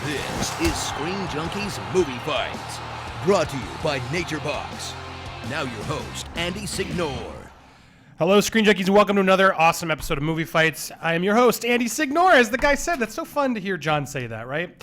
This is Screen Junkies Movie Fights, brought to you by NatureBox. Now your host, Andy Signore. Hello, Screen Junkies, and welcome to another awesome episode of Movie Fights. I am your host, Andy Signore, as the guy said. That's so fun to hear John say that, right?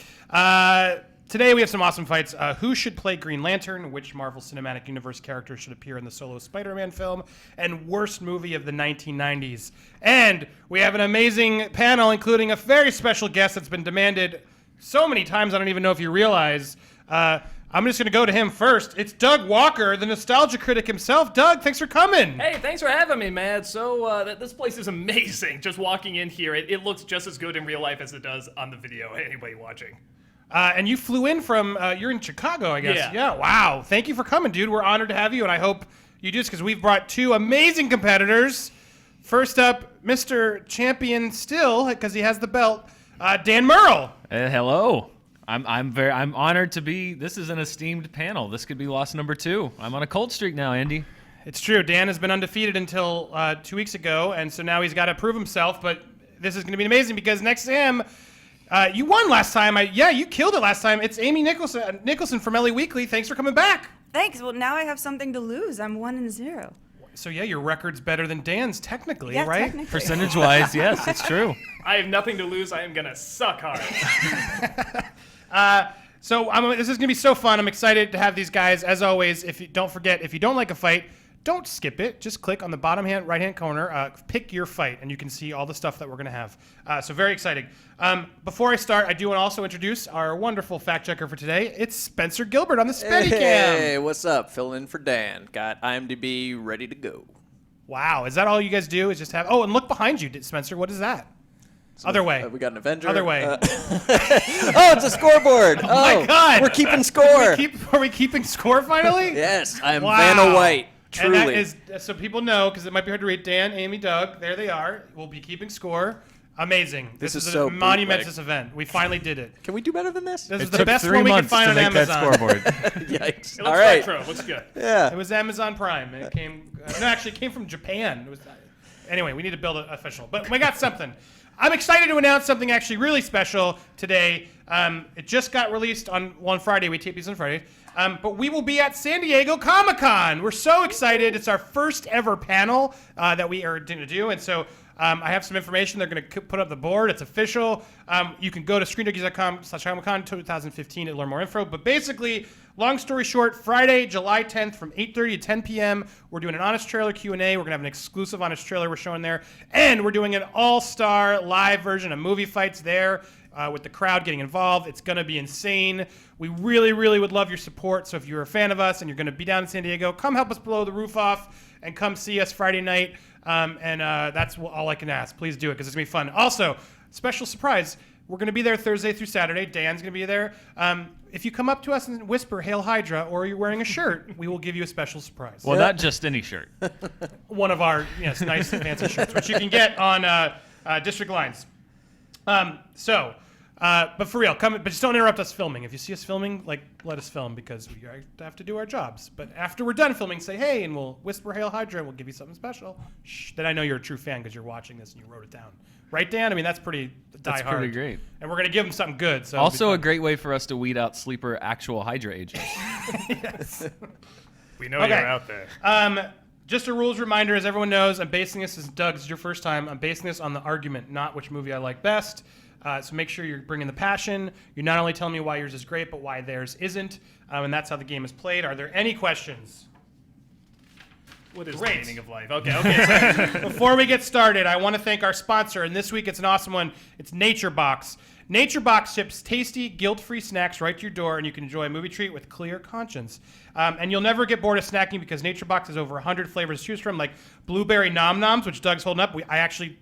Today we have some awesome fights. Who should play Green Lantern? Which Marvel Cinematic Universe character should appear in the solo Spider-Man film? And worst movie of the 1990s. And we have an amazing panel, including a very special guest that's been demanded so many times I don't even know if you realize. I'm just going to go to him first. It's Doug Walker, the nostalgia critic himself. Doug, thanks for coming. Hey, thanks for having me, man. So this place is amazing. Just walking in here, it looks just as good in real life as it does on the video. Anybody watching? And you flew in from, you're in Chicago, I guess. Yeah. Wow. Thank you for coming, dude. We're honored to have you, and I hope you do this because we've brought two amazing competitors. First up, Mr. Champion still, because he has the belt, Dan Murrell. Hello. I'm honored to be. This is an esteemed panel. This could be loss number 2. I'm on a cold streak now, Andy. It's true. Dan has been undefeated until 2 weeks ago, and so now he's got to prove himself. But this is going to be amazing because next to him, you won last time. You killed it last time. It's Amy Nicholson from LA Weekly. Thanks for coming back. Thanks. Well, now I have something to lose. I'm 1-0. So yeah, your record's better than Dan's technically, Yeah, right? technically. Percentage-wise, yes, it's true. I have nothing to lose. I am gonna suck hard. This is gonna be so fun. I'm excited to have these guys. As always, don't forget, if you don't like a fight, don't skip it. Just click on the bottom right-hand corner, pick your fight, and you can see all the stuff that we're going to have. So very exciting. Before I start, I do want to also introduce our wonderful fact checker for today. It's Spencer Gilbert on the Steadicam. Hey, what's up? Filling in for Dan. Got IMDb ready to go. Wow, is that all you guys do? Is just have? Oh, and look behind you, Spencer. What is that? Other way. We got an Avenger. Other way. Oh, it's a scoreboard. Oh my God. We're keeping score. Are we keeping score finally? Yes, I am Wow. Vanna White. Truly. And that is, so people know, because it might be hard to read, Dan, Amy, Doug, there they are. We'll be keeping score. Amazing. This is so a monumentous bootleg. event. We finally did it. Can we do better than this? This is It the took best 3 one we can months find to on make Amazon. that scoreboard. Yikes. It All looks right. retro. Looks good. Yeah. It was Amazon Prime. It came, it came from Japan. Anyway, we need to build it official. But we got something. I'm excited to announce something actually really special today. It just got released on Friday. We tape these on Friday. But we will be at San Diego Comic-Con. We're so excited. It's our first ever panel that we are going to do. And so I have some information. They're going to put up the board. It's official. You can go to screendunkies.com/Comic-Con 2015 to learn more info. But basically, long story short, Friday, July 10th from 8:30 to 10 p.m., we're doing an Honest Trailer Q&A. We're going to have an exclusive Honest Trailer we're showing there. And we're doing an all-star live version of Movie Fights there. With the crowd getting involved. It's going to be insane. We really, really would love your support. So if you're a fan of us and you're going to be down in San Diego, come help us blow the roof off and come see us Friday night. That's all I can ask. Please do it because it's going to be fun. Also, special surprise. We're going to be there Thursday through Saturday. Dan's going to be there. If you come up to us and whisper, "Hail Hydra," or you're wearing a shirt, we will give you a special surprise. Well, not just any shirt. One of our nice fancy shirts, which you can get on District Lines. But for real, but just don't interrupt us filming. If you see us filming, let us film because we have to do our jobs. But after we're done filming, say hey, and we'll whisper "Hail Hydra," and we'll give you something special. Shh, then I know you're a true fan because you're watching this and you wrote it down. Right, Dan? I mean, that's pretty die That's hard. pretty great. And we're going to give them something good. So Also a great way for us to weed out sleeper actual Hydra agents. Yes. We know Okay. you're out there. Just a rules reminder, as everyone knows, I'm basing this, as Doug, this is your first time, I'm basing this on the argument, not which movie I like best. So make sure you're bringing the passion. You're not only telling me why yours is great, but why theirs isn't. And that's how the game is played. Are there any questions? What is Great. the meaning of life? Okay. So before we get started, I want to thank our sponsor. And this week it's an awesome one. It's NatureBox. NatureBox ships tasty, guilt-free snacks right to your door, and you can enjoy a movie treat with clear conscience. And you'll never get bored of snacking because NatureBox has over 100 flavors to choose from, like blueberry nom noms, which Doug's holding up.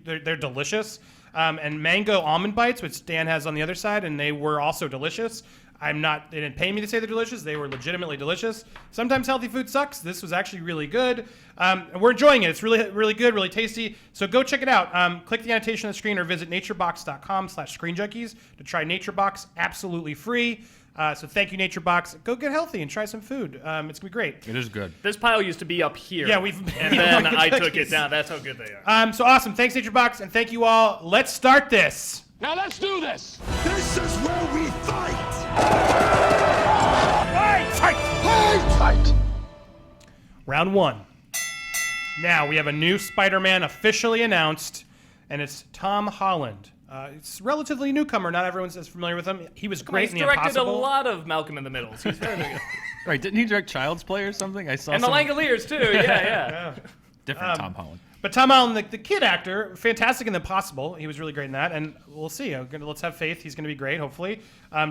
They're delicious. And mango almond bites, which Dan has on the other side, and they were also delicious. They didn't pay me to say they're delicious. They were legitimately delicious. Sometimes healthy food sucks. This was actually really good. And we're enjoying it. It's really, really good, really tasty. So go check it out. Click the annotation on the screen or visit naturebox.com/screenjunkies to try NatureBox absolutely free. So thank you, NatureBox. Go get healthy and try some food. It's going to be great. It is good. This pile used to be up here. Yeah, and then I took it down. That's how good they are. So awesome. Thanks, NatureBox, and thank you all. Let's start this. Now let's do this! This is where we fight! Fight! Round 1. Now we have a new Spider-Man officially announced, and it's Tom Holland. It's a relatively newcomer. Not everyone's as familiar with him. He was great in He's The directed Impossible. a lot of Malcolm in the Middles. He's very good. Right, didn't he direct Child's Play or something? I saw And the some Langoliers, too. Yeah. different Tom Holland. But Tom Holland, the kid actor, fantastic in The Impossible. He was really great in that, and we'll see. Let's have faith. He's going to be great, hopefully.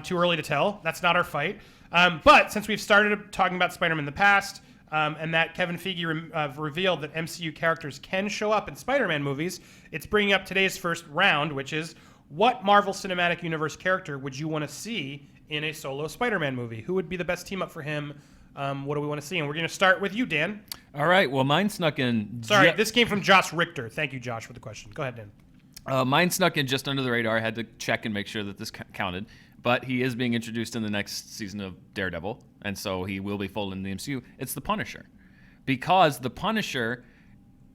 Too early to tell. That's not our fight. But since we've started talking about Spider-Man in the past, and that Kevin Feige revealed that MCU characters can show up in Spider-Man movies, it's bringing up today's first round, which is, what Marvel Cinematic Universe character would you want to see in a solo Spider-Man movie? Who would be the best team up for him? What do we want to see? And we're going to start with you, Dan. All right, well, mine snuck in. Sorry, this came from Josh Richter. Thank you, Josh, for the question. Go ahead, Dan. Mine snuck in just under the radar. I had to check and make sure that this counted. But he is being introduced in the next season of Daredevil, and so he will be folded in the MCU. It's the Punisher. Because the Punisher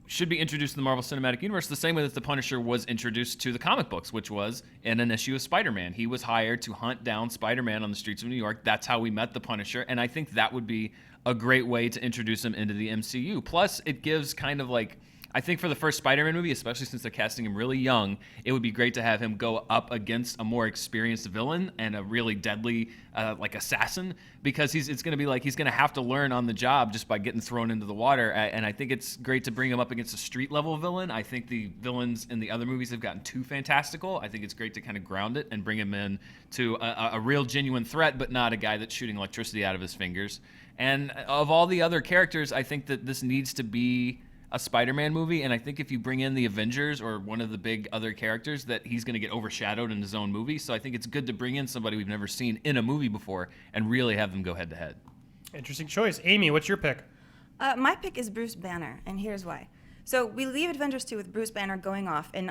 should be introduced in the Marvel Cinematic Universe the same way that the Punisher was introduced to the comic books, which was in an issue of Spider-Man. He was hired to hunt down Spider-Man on the streets of New York. That's how we met the Punisher, and I think that would be a great way to introduce him into the MCU. Plus, it gives kind of like, I think for the first Spider-Man movie, especially since they're casting him really young, it would be great to have him go up against a more experienced villain and a really deadly like assassin, because it's going to be like he's going to have to learn on the job just by getting thrown into the water. And I think it's great to bring him up against a street level villain. I think the villains in the other movies have gotten too fantastical. I think it's great to kind of ground it and bring him in to a real genuine threat, but not a guy that's shooting electricity out of his fingers. And of all the other characters, I think that this needs to be a Spider-Man movie, and I think if you bring in the Avengers or one of the big other characters, that he's going to get overshadowed in his own movie. So I think it's good to bring in somebody we've never seen in a movie before and really have them go head-to-head. Interesting choice. Amy, what's your pick? My pick is Bruce Banner, and here's why. So we leave Avengers 2 with Bruce Banner going off and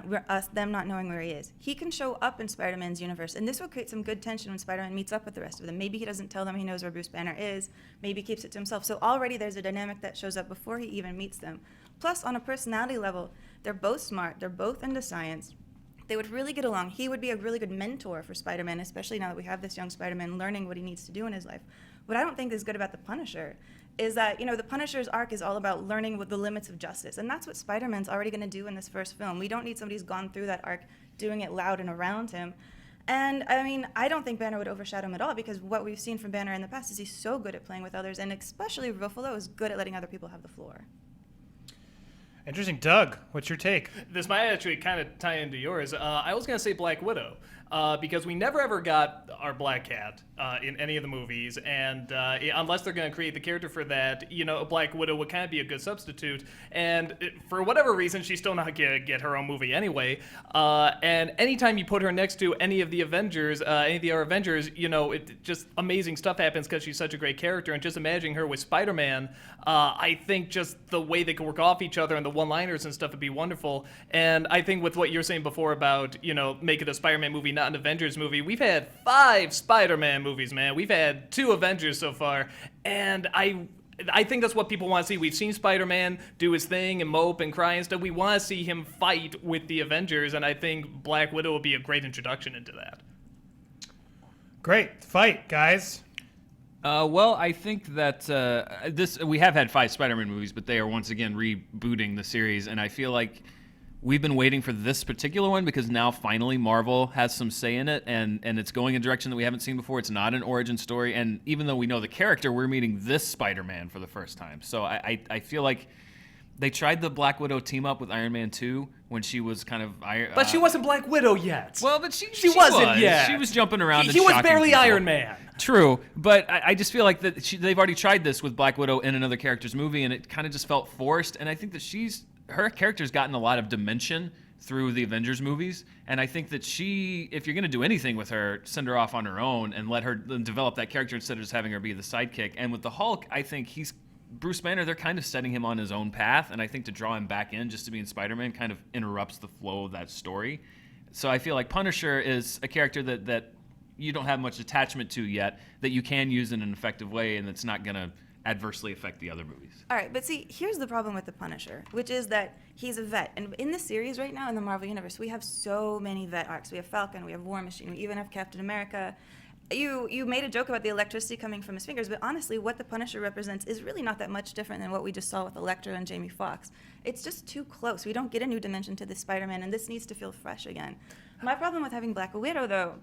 them not knowing where he is. He can show up in Spider-Man's universe, and this will create some good tension when Spider-Man meets up with the rest of them. Maybe he doesn't tell them he knows where Bruce Banner is. Maybe he keeps it to himself. So already there's a dynamic that shows up before he even meets them. Plus, on a personality level, they're both smart. They're both into science. They would really get along. He would be a really good mentor for Spider-Man, especially now that we have this young Spider-Man learning what he needs to do in his life. What I don't think is good about the Punisher is that, the Punisher's arc is all about learning what the limits of justice, and that's what Spider-Man's already going to do in this first film. We don't need somebody who's gone through that arc doing it loud and around him. And, I don't think Banner would overshadow him at all, because what we've seen from Banner in the past is he's so good at playing with others, and especially Ruffalo is good at letting other people have the floor. Interesting. Doug, what's your take? This might actually kind of tie into yours. I was going to say Black Widow, because we never ever got our Black Cat in any of the movies, and unless they're going to create the character for that, Black Widow would kind of be a good substitute. And for whatever reason, she's still not going to get her own movie anyway. And anytime you put her next to any of the Avengers, any of the other Avengers, just amazing stuff happens because she's such a great character. And just imagining her with Spider-Man, I think just the way they can work off each other and the one-liners and stuff would be wonderful. And I think with what you're saying before about, make it a Spider-Man movie, not an Avengers movie, we've had 5 Spider-Man movies, man. We've had 2 Avengers so far, and I think that's what people want to see. We've seen Spider-Man do his thing and mope and cry and stuff. We want to see him fight with the Avengers, and I think Black Widow will be a great introduction into that. Great. Fight, guys. Well, I think that we have had 5 Spider-Man movies, but they are once again rebooting the series, and I feel like we've been waiting for this particular one because now finally Marvel has some say in it, and it's going in a direction that we haven't seen before. It's not an origin story, and even though we know the character, we're meeting this Spider-Man for the first time. So I feel like they tried the Black Widow team up with Iron Man 2 when she was kind of but she wasn't Black Widow yet. Well, but she wasn't yet. She was jumping around. He was barely people. Iron Man. True, but I just feel like that they've already tried this with Black Widow in another character's movie, and it kind of just felt forced. And I think that her character's gotten a lot of dimension through the Avengers movies, and I think that if you're going to do anything with her, send her off on her own and let her develop that character instead of just having her be the sidekick. And with the Hulk, I think Bruce Banner, they're kind of setting him on his own path, and I think to draw him back in just to be in Spider-Man kind of interrupts the flow of that story. So I feel like Punisher is a character that you don't have much attachment to yet, that you can use in an effective way, and it's not going to adversely affect the other movies. All right, but see, here's the problem with the Punisher, which is that he's a vet. And in the series right now, in the Marvel Universe, we have so many vet arcs. We have Falcon, we have War Machine, we even have Captain America. You made a joke about the electricity coming from his fingers, but honestly, what the Punisher represents is really not that much different than what we just saw with Elektra and Jamie Foxx. It's just too close. We don't get a new dimension to this Spider-Man, and this needs to feel fresh again. My problem with having Black Widow, though,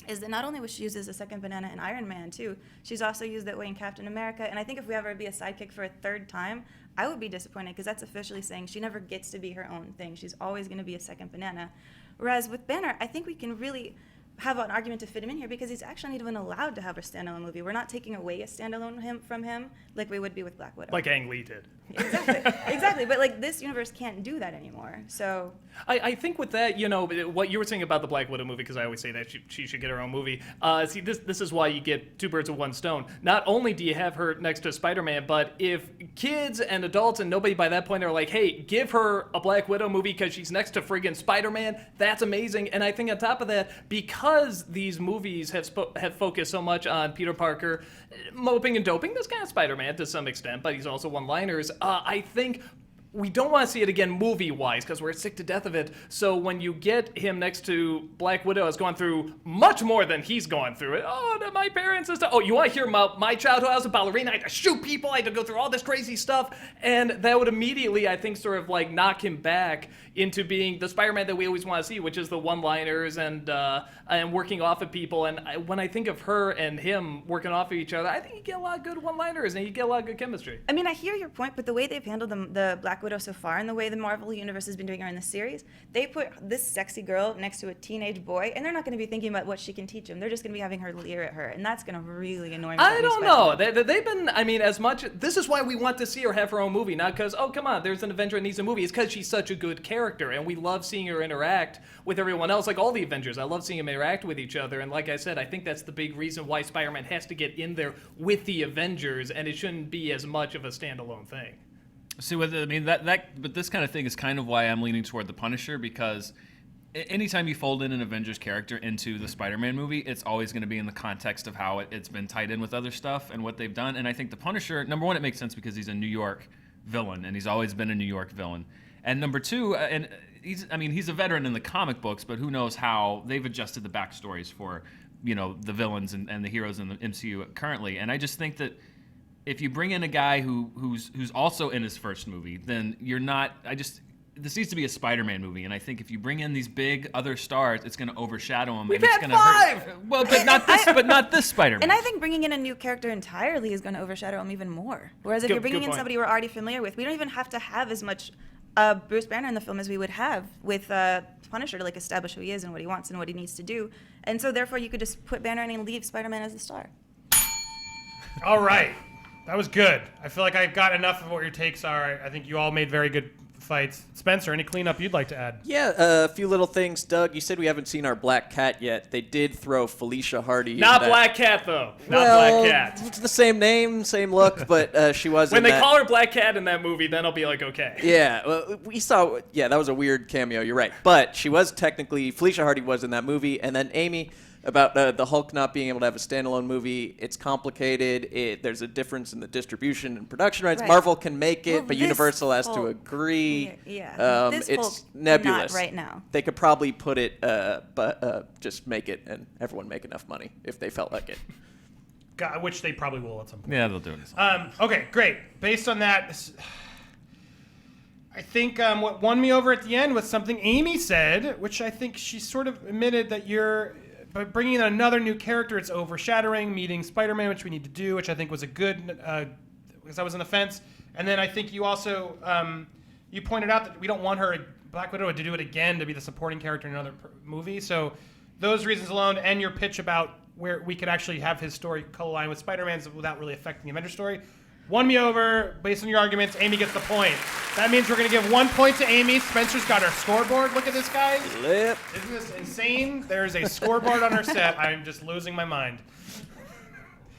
is that not only was she used as a second banana in Iron Man, too, she's also used that way in Captain America, and I think if we ever be a sidekick for a third time, I would be disappointed, because that's officially saying she never gets to be her own thing. She's always going to be a second banana. Whereas with Banner, I think we can really have an argument to fit him in here because he's actually not even allowed to have a standalone movie. We're not taking away a standalone from him like we would be with Black Widow. Like Ang Lee did. Exactly. But like this universe can't do that anymore. So I think with that, what you were saying about the Black Widow movie, because I always say that she should get her own movie. See, this is why you get two birds with one stone. Not only do you have her next to Spider-Man, but if kids and adults and nobody by that point are like, hey, give her a Black Widow movie because she's next to friggin' Spider-Man, that's amazing. And I think on top of that, because these movies have focused so much on Peter Parker moping and doping, this kind of Spider-Man to some extent, but he's also one-liners. I think we don't want to see it again movie-wise because we're sick to death of it. So when you get him next to Black Widow, has gone through much more than he's gone through it. Oh, my parents and stuff. Oh, you want to hear about my childhood? I was a ballerina. I had to shoot people. I had to go through all this crazy stuff. And that would immediately, I think, sort of like knock him back into being the Spider-Man that we always want to see, which is the one-liners and working off of people. And when I think of her and him working off of each other, I think you get a lot of good one-liners and you get a lot of good chemistry. I mean, I hear your point, but the way they've handled the Black Widow so far and the way the Marvel Universe has been doing her in the series, they put this sexy girl next to a teenage boy, and they're not going to be thinking about what she can teach him. They're just going to be having her leer at her, and that's going to really annoy me. I don't know. They've been, I mean, as much, this is why we want to see her have her own movie, not because, oh, come on, there's an Avenger that needs a movie. It's because she's such a good character, and we love seeing her interact with everyone else, like all the Avengers. I love seeing them interact with each other, and like I said, I think that's the big reason why Spider-Man has to get in there with the Avengers, and it shouldn't be as much of a standalone thing. See, but this kind of thing is kind of why I'm leaning toward the Punisher, because anytime you fold in an Avengers character into the Spider-Man movie, it's always going to be in the context of how it's been tied in with other stuff and what they've done. And I think the Punisher, number one, it makes sense because he's a New York villain, and he's always been a New York villain. And number two, and he's a veteran in the comic books, but who knows how they've adjusted the backstories for, the villains and the heroes in the MCU currently. And I just think that if you bring in a guy who's also in his first movie, then you're not. This needs to be a Spider-Man movie, and I think if you bring in these big other stars, it's going to overshadow him. We've and had it's gonna 5. Hurt. Well, but not this Spider-Man. And I think bringing in a new character entirely is going to overshadow him even more. Whereas if you're bringing in somebody we're already familiar with, we don't even have to have as much Bruce Banner in the film as we would have with Punisher to like establish who he is and what he wants and what he needs to do. And so therefore, you could just put Banner in and leave Spider-Man as the star. All right. That was good. I feel like I got enough of what your takes are. I think you all made very good fights. Spencer, any cleanup you'd like to add? Yeah, a few little things. Doug, you said we haven't seen our Black Cat yet. They did throw Felicia Hardy. Not Black Cat, though. Not well, Black Cat. It's the same name, same look, but she was When in they that. call her Black Cat in that movie, then I'll be like, okay. Yeah, well, we saw. Yeah, that was a weird cameo. You're right, but she was technically Felicia Hardy was in that movie, and then Amy. About the Hulk not being able to have a standalone movie, it's complicated. There's a difference in the distribution and production rights. Right. Marvel can make it, Well, but this Universal has to Hulk- agree. Yeah. This it's Hulk, nebulous. not right now. They could probably put it, but just make it and everyone make enough money if they felt like it. Which they probably will at some point. Yeah, they'll do it. Okay, great. Based on that, I think what won me over at the end was something Amy said, which I think she sort of admitted that by bringing in another new character, it's overshadowing meeting Spider-Man, which we need to do, which I think was a good, because I was on the fence. And then I think you also, you pointed out that we don't want her, Black Widow, to do it again, to be the supporting character in another movie. So those reasons alone, and your pitch about where we could actually have his story co-align with Spider-Man's without really affecting the Avenger story, won me over. Based on your arguments, Amy gets the point. That means we're going to give 1 point to Amy. Spencer's got our scoreboard. Look at this, guys. Flip. Isn't this insane? There's a scoreboard on our set. I'm just losing my mind.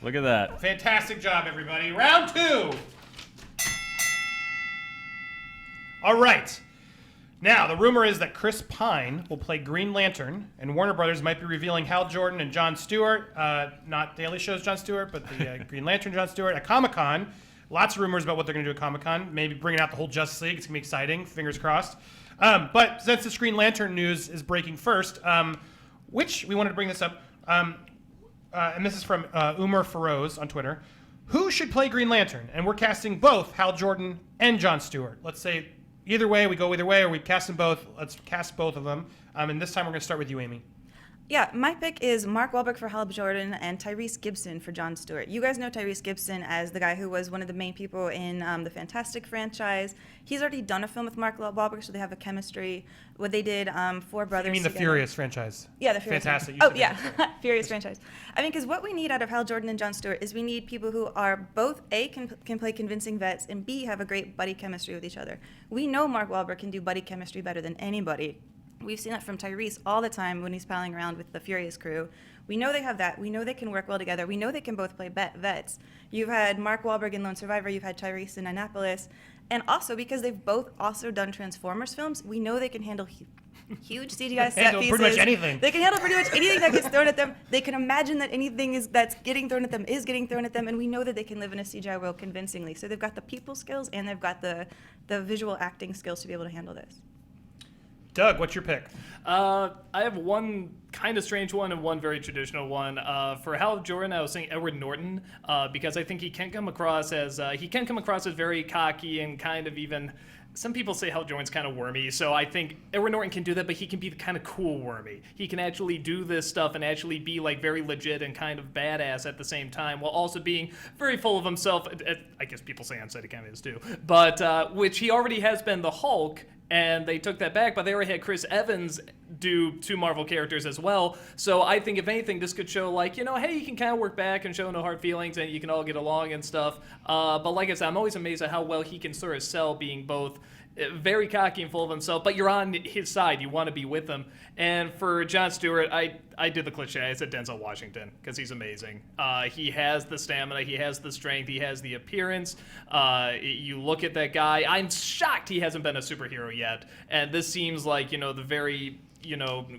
Look at that. Fantastic job, everybody. Round 2. All right. Now, the rumor is that Chris Pine will play Green Lantern, and Warner Brothers might be revealing Hal Jordan and Jon Stewart, not Daily Show's Jon Stewart, but the Green Lantern Jon Stewart, at Comic-Con. Lots of rumors about what they're going to do at Comic-Con. Maybe bringing out the whole Justice League. It's going to be exciting. Fingers crossed. But since the Green Lantern news is breaking first, which we wanted to bring this up, and this is from Umar Feroz on Twitter. Who should play Green Lantern? And we're casting both Hal Jordan and Jon Stewart. Let's say either way, we go either way, or we cast them both. Let's cast both of them. And this time we're going to start with you, Amy. Yeah, my pick is Mark Wahlberg for Hal Jordan and Tyrese Gibson for Jon Stewart. You guys know Tyrese Gibson as the guy who was one of the main people in the Fantastic franchise. He's already done a film with Mark Wahlberg, so they have a chemistry. What they did, Four Brothers. You mean the together. Furious franchise? Yeah, the Furious. Fantastic. Oh, yeah, Furious franchise. I mean, because what we need out of Hal Jordan and Jon Stewart is we need people who are both A, can play convincing vets, and B, have a great buddy chemistry with each other. We know Mark Wahlberg can do buddy chemistry better than anybody. We've seen that from Tyrese all the time when he's palling around with the Furious crew. We know they have that. We know they can work well together. We know they can both play vets. You've had Mark Wahlberg in Lone Survivor. You've had Tyrese in Annapolis. And also, because they've both also done Transformers films, we know they can handle huge CGI set handle pieces. pretty much anything. They can handle pretty much anything that gets thrown at them. They can imagine that anything that's getting thrown at them is getting thrown at them, and we know that they can live in a CGI world convincingly. So they've got the people skills and they've got the visual acting skills to be able to handle this. Doug, what's your pick? I have one kind of strange one and one very traditional one. For Hal Jordan, I was saying Edward Norton because I think he can come across as very cocky and kind of even. Some people say Hal Jordan's kind of wormy, so I think Edward Norton can do that, but he can be the kind of cool wormy. He can actually do this stuff and actually be like very legit and kind of badass at the same time, while also being very full of himself. I guess people say on set he kind of is too, but which he already has been the Hulk. And they took that back, but they already had Chris Evans do two Marvel characters as well. So I think, if anything, this could show, like, hey, you can kind of work back and show no hard feelings and you can all get along and stuff. But like I said, I'm always amazed at how well he can sort of sell being both very cocky and full of himself, but you're on his side. You want to be with him. And for Jon Stewart, I did the cliche. I said Denzel Washington because he's amazing. He has the stamina. He has the strength. He has the appearance. You look at that guy. I'm shocked he hasn't been a superhero yet. And this seems like, the very,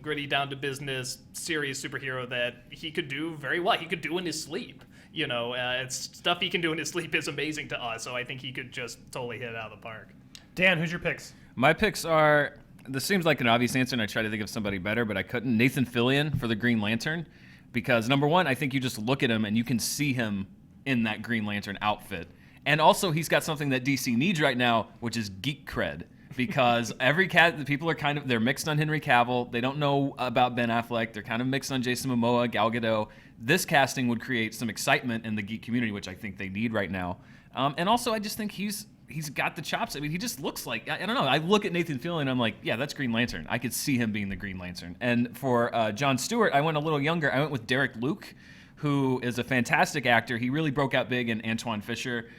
gritty, down to business, serious superhero that he could do very well. He could do in his sleep. It's stuff he can do in his sleep is amazing to us. So I think he could just totally hit it out of the park. Dan, who's your picks? My picks are, this seems like an obvious answer, and I tried to think of somebody better, but I couldn't. Nathan Fillion for the Green Lantern, because number one, I think you just look at him and you can see him in that Green Lantern outfit. And also, he's got something that DC needs right now, which is geek cred. Because the people are they're mixed on Henry Cavill. They don't know about Ben Affleck. They're kind of mixed on Jason Momoa, Gal Gadot. This casting would create some excitement in the geek community, which I think they need right now. And also, I just think he's got the chops. I mean, he just looks like, I don't know. I look at Nathan Fillion and I'm like, yeah, that's Green Lantern. I could see him being the Green Lantern. And for Jon Stewart, I went a little younger. I went with Derek Luke, who is a fantastic actor. He really broke out big in Antoine Fisher,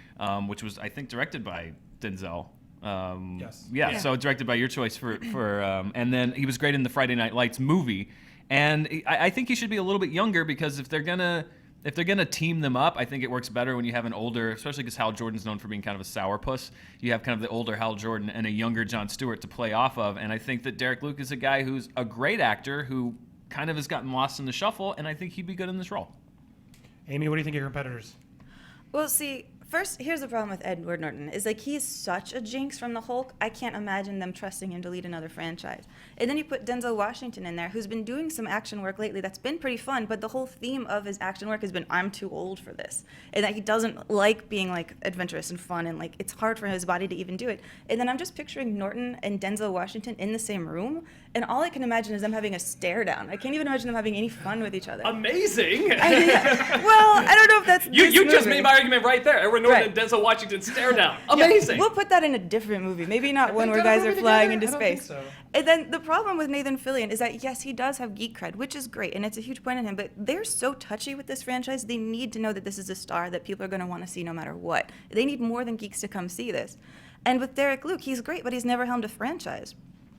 which was, I think, directed by Denzel. Yes. Yeah, so directed by your choice for and then he was great in the Friday Night Lights movie. And I think he should be a little bit younger, because if they're gonna team them up, I think it works better when you have an older, especially because Hal Jordan's known for being kind of a sourpuss. You have kind of the older Hal Jordan and a younger Jon Stewart to play off of. And I think that Derek Luke is a guy who's a great actor who kind of has gotten lost in the shuffle, and I think he'd be good in this role. Amy, what do you think of your competitors? Well, see, first, here's the problem with Edward Norton, is like he's such a jinx from the Hulk, I can't imagine them trusting him to lead another franchise. And then you put Denzel Washington in there, who's been doing some action work lately that's been pretty fun, but the whole theme of his action work has been, I'm too old for this. And that he doesn't like being like adventurous and fun, and like it's hard for his body to even do it. And then I'm just picturing Norton and Denzel Washington in the same room, and all I can imagine is them having a stare down. I can't even imagine them having any fun with each other. Amazing! Well, I don't know if that's You just made my argument right there. Edward Norton and Denzel Washington stare down. Amazing. Yeah, we'll put that in a different movie. Maybe not one where guys are flying into space. So. And then the problem with Nathan Fillion is that, yes, he does have geek cred, which is great, and it's a huge point in him, but they're so touchy with this franchise, they need to know that this is a star that people are going to want to see no matter what. They need more than geeks to come see this. And with Derek Luke, he's great, but he's never helmed a franchise.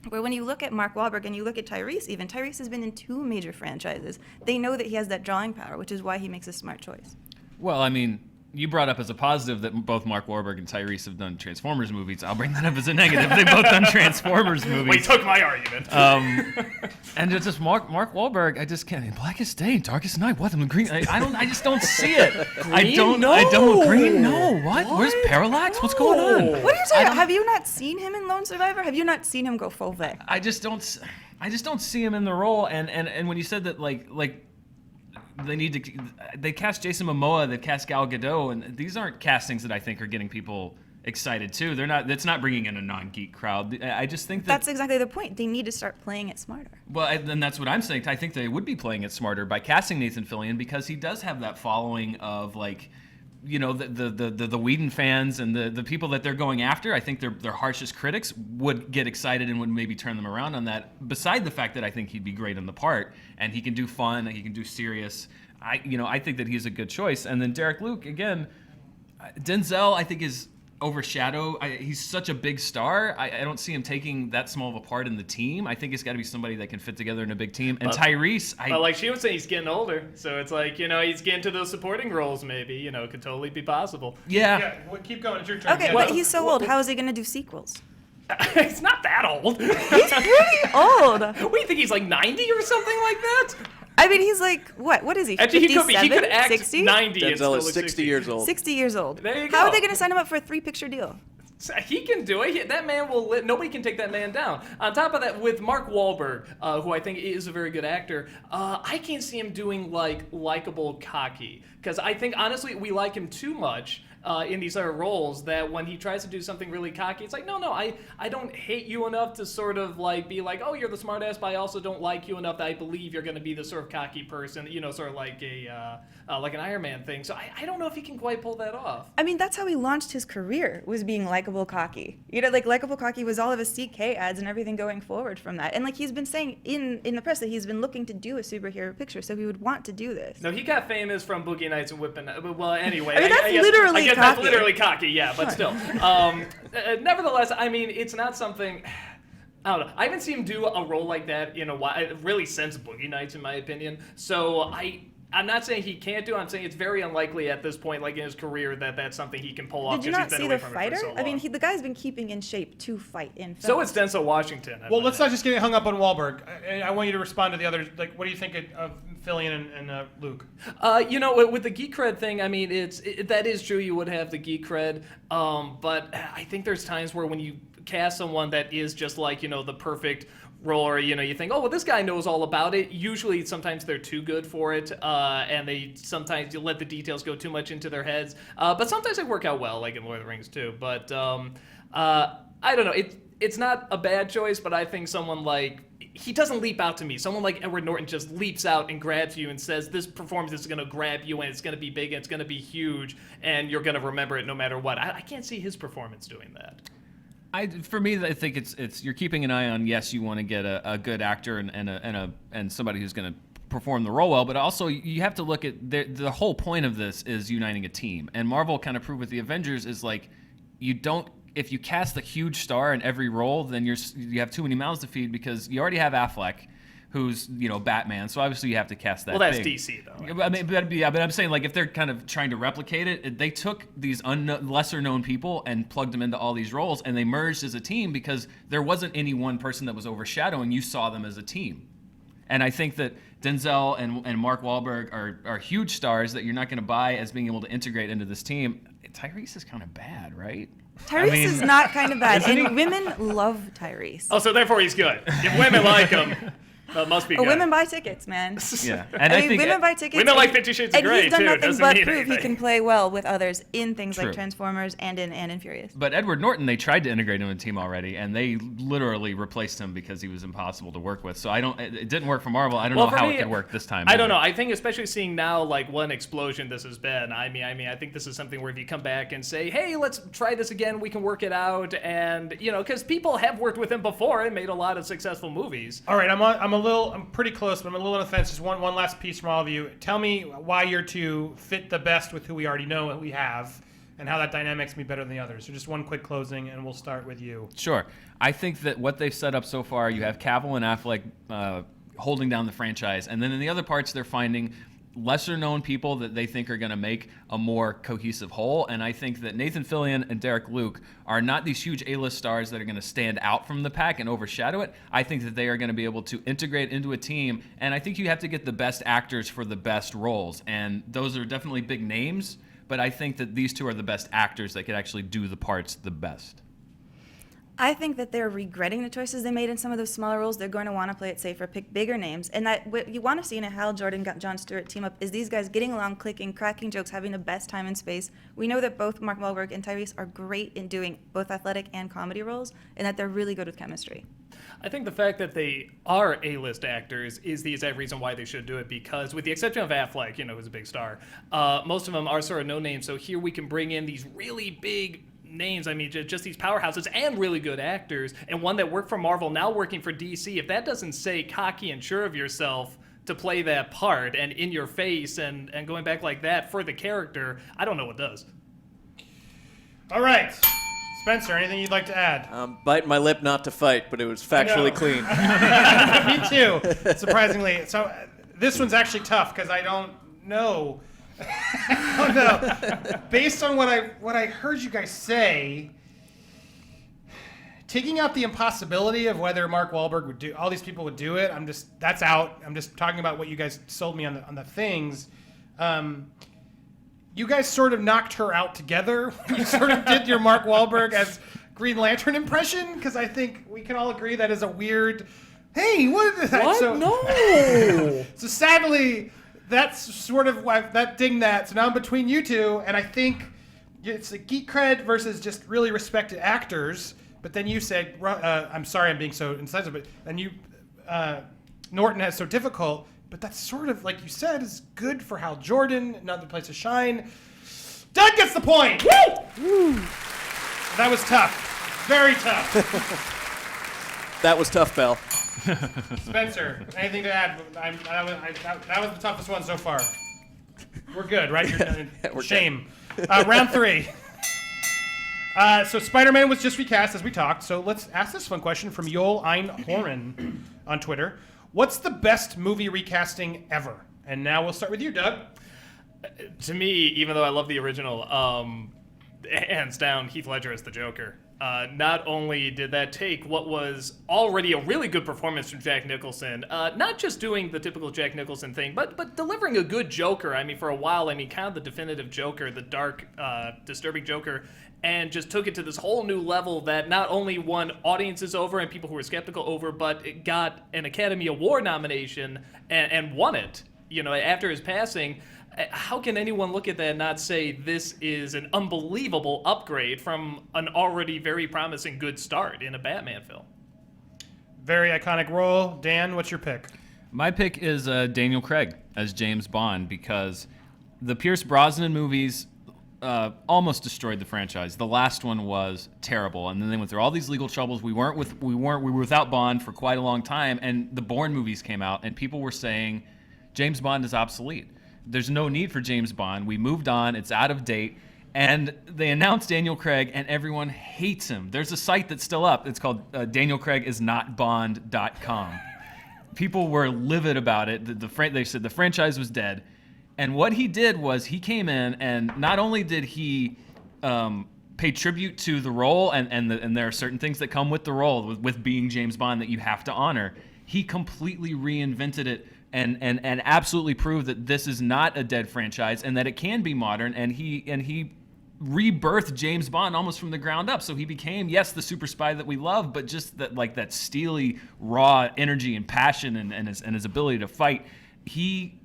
Where when you look at Mark Wahlberg and you look at Tyrese even, Tyrese has been in 2 major franchises. They know that he has that drawing power, which is why he makes a smart choice. Well, I mean, you brought up as a positive that both Mark Wahlberg and Tyrese have done Transformers movies. I'll bring that up as a negative. They've both done Transformers movies. Well, you took my argument. And it's just Mark Wahlberg. I just can't. Blackest Day, Darkest Night. What? The green. I just don't see it. I don't. Green. No. What? Where's Parallax? What's going on? What are you talking about? Have you not seen him in Lone Survivor? Have you not seen him go full Vic? I just don't see him in the role. And when you said that, like. They cast Jason Momoa, they cast Gal Gadot, and these aren't castings that I think are getting people excited too. It's not bringing in a non-geek crowd. I just think that's exactly the point. They need to start playing it smarter. Well, and that's what I'm saying. I think they would be playing it smarter by casting Nathan Fillion because he does have that following of like, you know, the Whedon fans and the people that they're going after. I think their harshest critics would get excited and would maybe turn them around on that. Beside the fact that I think he'd be great in the part and he can do fun, he can do serious. I think that he's a good choice. And then Derek Luke again, Denzel I think is overshadowed. He's such a big star. I don't see him taking that small of a part in the team. I think it's got to be somebody that can fit together in a big team. And Tyrese, like she was saying, he's getting older, so it's like he's getting to those supporting roles. Maybe could totally be possible. Yeah. Well, keep going. It's your turn. Okay, but he's so old. How is he going to do sequels? He's not that old. He's pretty old. What do you think? He's like 90 or something like that? I mean, he's like, what is he, Actually, 57, he could act 60? 90 and Denzel still is look 60 years old. 60 years old. There you How go. are they going to sign him up for a 3-picture deal? He can do it. That man will. Nobody can take that man down. On top of that, with Mark Wahlberg, who I think is a very good actor, I can't see him doing like likable cocky, because I think honestly we like him too much in these other roles that when he tries to do something really cocky, it's like no, I don't hate you enough to sort of like be like, oh, you're the smartass, but I also don't like you enough that I believe you're going to be the sort of cocky person, sort of like like an Iron Man thing. So I don't know if he can quite pull that off. I mean, that's how he launched his career, was being likable cocky. Like likable cocky was all of his CK ads and everything going forward from that. And like he's been saying in the press that he's been looking to do a superhero picture, so he would want to do this. No, he got famous from Boogie Nights and Whipping. Well, anyway, I mean, that's literally I guess cocky. that's literally cocky, yeah, but still. Nevertheless, I mean, it's not something. I don't know. I haven't seen him do a role like that in a while, really since Boogie Nights, in my opinion. So I'm not saying he can't do it. I'm saying it's very unlikely at this point, like in his career, that that's something he can pull off. Did you not he's been see away The from it Fighter? for so I mean, long. the guy's been keeping in shape to fight in film. So it's Denzel Washington. Well, let's not just get hung up on Wahlberg. I want you to respond to the others. Like, what do you think of Fillion and Luke? With the geek cred thing, I mean, that is true. You would have the geek cred, but I think there's times where when you cast someone that is just like the perfect role, or you think, oh well, this guy knows all about it. Usually, sometimes they're too good for it, and they sometimes let the details go too much into their heads. But sometimes they work out well, like in Lord of the Rings too. But I don't know. It's not a bad choice, but I think someone like. He doesn't leap out to me. Someone like Edward Norton just leaps out and grabs you and says, this performance is going to grab you and it's going to be big and it's going to be huge and you're going to remember it no matter what. I can't see his performance doing that. For me, I think it's you're keeping an eye on. Yes, you want to get a good actor and somebody who's going to perform the role well, but also you have to look at the whole point of this is uniting a team. And Marvel kind of proved with the Avengers is like if you cast a huge star in every role, then you have too many mouths to feed because you already have Affleck, who's Batman. So obviously you have to cast that. Well, that's big. DC though. I mean, but I'm saying like if they're kind of trying to replicate it, they took these lesser known people and plugged them into all these roles, and they merged as a team because there wasn't any one person that was overshadowing. You saw them as a team, and I think that Denzel and Mark Wahlberg are huge stars that you're not going to buy as being able to integrate into this team. Tyrese is kind of bad, right? Tyrese is not kind of bad, and women love Tyrese. Oh, so therefore he's good. If women like him, that must be good. Women buy tickets, man. Yeah, and I mean, women buy tickets. Women like 50 Shades of and Grey, he's done too. It nothing doesn't but mean prove anything. he can play well with others in things True. like Transformers and in Furious. But Edward Norton, they tried to integrate him in the team already, and they literally replaced him because he was impossible to work with. So it didn't work for Marvel. I don't know how it could work this time. I don't know. I think especially seeing now like what an explosion this has been. I mean, I think this is something where if you come back and say, hey, let's try this again, we can work it out, and because people have worked with him before and made a lot of successful movies. All right, I'm pretty close, but I'm a little on the fence. Just one last piece from all of you. Tell me why your two fit the best with who we already know, what we have, and how that dynamic's be better than the others. So just one quick closing, and we'll start with you. Sure. I think that what they've set up so far, you have Cavill and Affleck holding down the franchise, and then in the other parts, they're finding lesser known people that they think are going to make a more cohesive whole. And I think that Nathan Fillion and Derek Luke are not these huge A-list stars that are going to stand out from the pack and overshadow it. I think that they are going to be able to integrate into a team. And I think you have to get the best actors for the best roles. And those are definitely big names, but I think that these two are the best actors that could actually do the parts the best. I think that they're regretting the choices they made in some of those smaller roles. They're going to want to play it safer, pick bigger names. And that what you want to see in a Hal Jordan, Jon Stewart team up is these guys getting along, clicking, cracking jokes, having the best time in space. We know that both Mark Wahlberg and Tyrese are great in doing both athletic and comedy roles, and that they're really good with chemistry. I think the fact that they are A-list actors is the exact reason why they should do it, because with the exception of Affleck, who's a big star, most of them are sort of no names. So here we can bring in these really big names. I mean, just these powerhouses and really good actors, and one that worked for Marvel, now working for DC. If that doesn't say cocky and sure of yourself to play that part and in your face and going back like that for the character, I don't know what does. All right. Spencer, anything you'd like to add? Biting my lip not to fight, but it was factually clean. Me too, surprisingly. So this one's actually tough because I don't know. Oh no! Based on what I heard you guys say, taking out the impossibility of whether Mark Wahlberg would do, all these people would do it. That's out. I'm just talking about what you guys sold me on the things. You guys sort of knocked her out together. You sort of did your Mark Wahlberg as Green Lantern impression, because I think we can all agree that is a weird. Hey, what is that? What? So, No. So sadly, that's sort of why that ding that. So now I'm between you two, and I think it's a geek cred versus just really respected actors. But then you said, I'm sorry I'm being so incisive, but then you, Norton has so difficult. But that's sort of, like you said, is good for Hal Jordan, another place to shine. Doug gets the point! Woo! That was tough. Very tough. That was tough, Bell. Spencer, anything to add? That was the toughest one so far. We're good, right? We're Shame. Round 3. So Spider-Man was just recast, as we talked. So let's ask this fun question from Joel Einhorn on Twitter. What's the best movie recasting ever? And now we'll start with you, Doug. To me, even though I love the original, hands down, Heath Ledger as the Joker. Not only did that take what was already a really good performance from Jack Nicholson, not just doing the typical Jack Nicholson thing, but delivering a good Joker. I mean, for a while, kind of the definitive Joker, the dark, disturbing Joker, and just took it to this whole new level that not only won audiences over and people who were skeptical over, but it got an Academy Award nomination and won it, after his passing. How can anyone look at that and not say this is an unbelievable upgrade from an already very promising good start in a Batman film? Very iconic role. Dan, what's your pick? My pick is Daniel Craig as James Bond, because the Pierce Brosnan movies almost destroyed the franchise. The last one was terrible, and then they went through all these legal troubles. We were without Bond for quite a long time, and the Bourne movies came out, and people were saying James Bond is obsolete. There's no need for James Bond. We moved on. It's out of date. And they announced Daniel Craig, and everyone hates him. There's a site that's still up. It's called DanielCraigIsNotBond.com. People were livid about it. They said the franchise was dead. And what he did was he came in, and not only did he pay tribute to the role, and there are certain things that come with the role, with being James Bond that you have to honor, he completely reinvented it and absolutely proved that this is not a dead franchise and that it can be modern. And he rebirthed James Bond almost from the ground up. So he became, yes, the super spy that we love, but just that steely, raw energy and passion and his ability to fight. He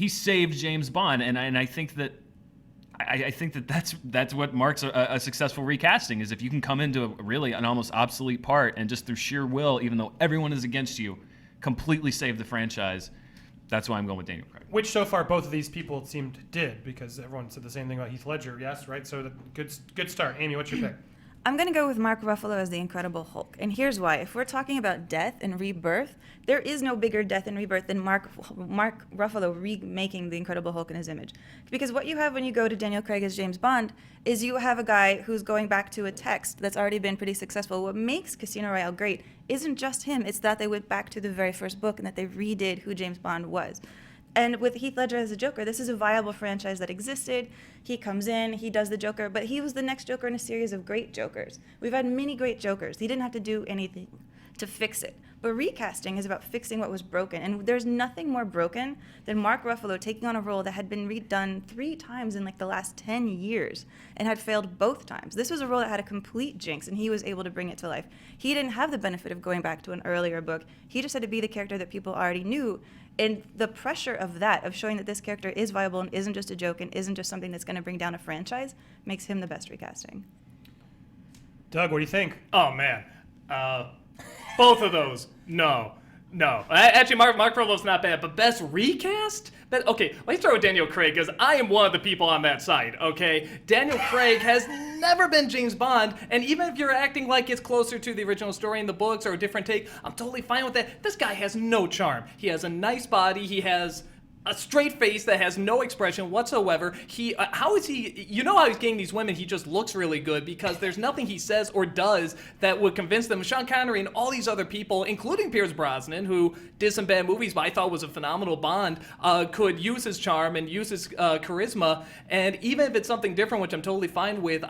saved James Bond, and I think that that's what marks a successful recasting, is if you can come into an almost obsolete part and just through sheer will, even though everyone is against you, completely save the franchise. That's why I'm going with Daniel Craig. Which so far both of these people it seemed did, because everyone said the same thing about Heath Ledger, yes, right? So good start. Amy, what's your pick? I'm going to go with Mark Ruffalo as the Incredible Hulk. And here's why. If we're talking about death and rebirth, there is no bigger death and rebirth than Mark Ruffalo remaking the Incredible Hulk in his image. Because what you have when you go to Daniel Craig as James Bond is you have a guy who's going back to a text that's already been pretty successful. What makes Casino Royale great isn't just him. It's that they went back to the very first book and that they redid who James Bond was. And with Heath Ledger as the Joker, this is a viable franchise that existed. He comes in, he does the Joker, but he was the next Joker in a series of great Jokers. We've had many great Jokers. He didn't have to do anything to fix it. But recasting is about fixing what was broken. And there's nothing more broken than Mark Ruffalo taking on a role that had been redone 3 times in like the last 10 years and had failed both times. This was a role that had a complete jinx, and he was able to bring it to life. He didn't have the benefit of going back to an earlier book. He just had to be the character that people already knew. And the pressure of that, of showing that this character is viable and isn't just a joke and isn't just something that's going to bring down a franchise, makes him the best recasting. Doug, what do you think? Oh man, both of those. No. Actually, Mark Ruffalo's not bad, but best recast? But okay, let's start with Daniel Craig, because I am one of the people on that side. Okay, Daniel Craig has never been James Bond, and even if you're acting like it's closer to the original story in the books or a different take, I'm totally fine with that. This guy has no charm. He has a nice body. He has a straight face that has no expression whatsoever. How is he? You know how he's getting these women? He just looks really good because there's nothing he says or does that would convince them. Sean Connery and all these other people, including Pierce Brosnan, who did some bad movies, but I thought was a phenomenal Bond, could use his charm and use his charisma. And even if it's something different, which I'm totally fine with,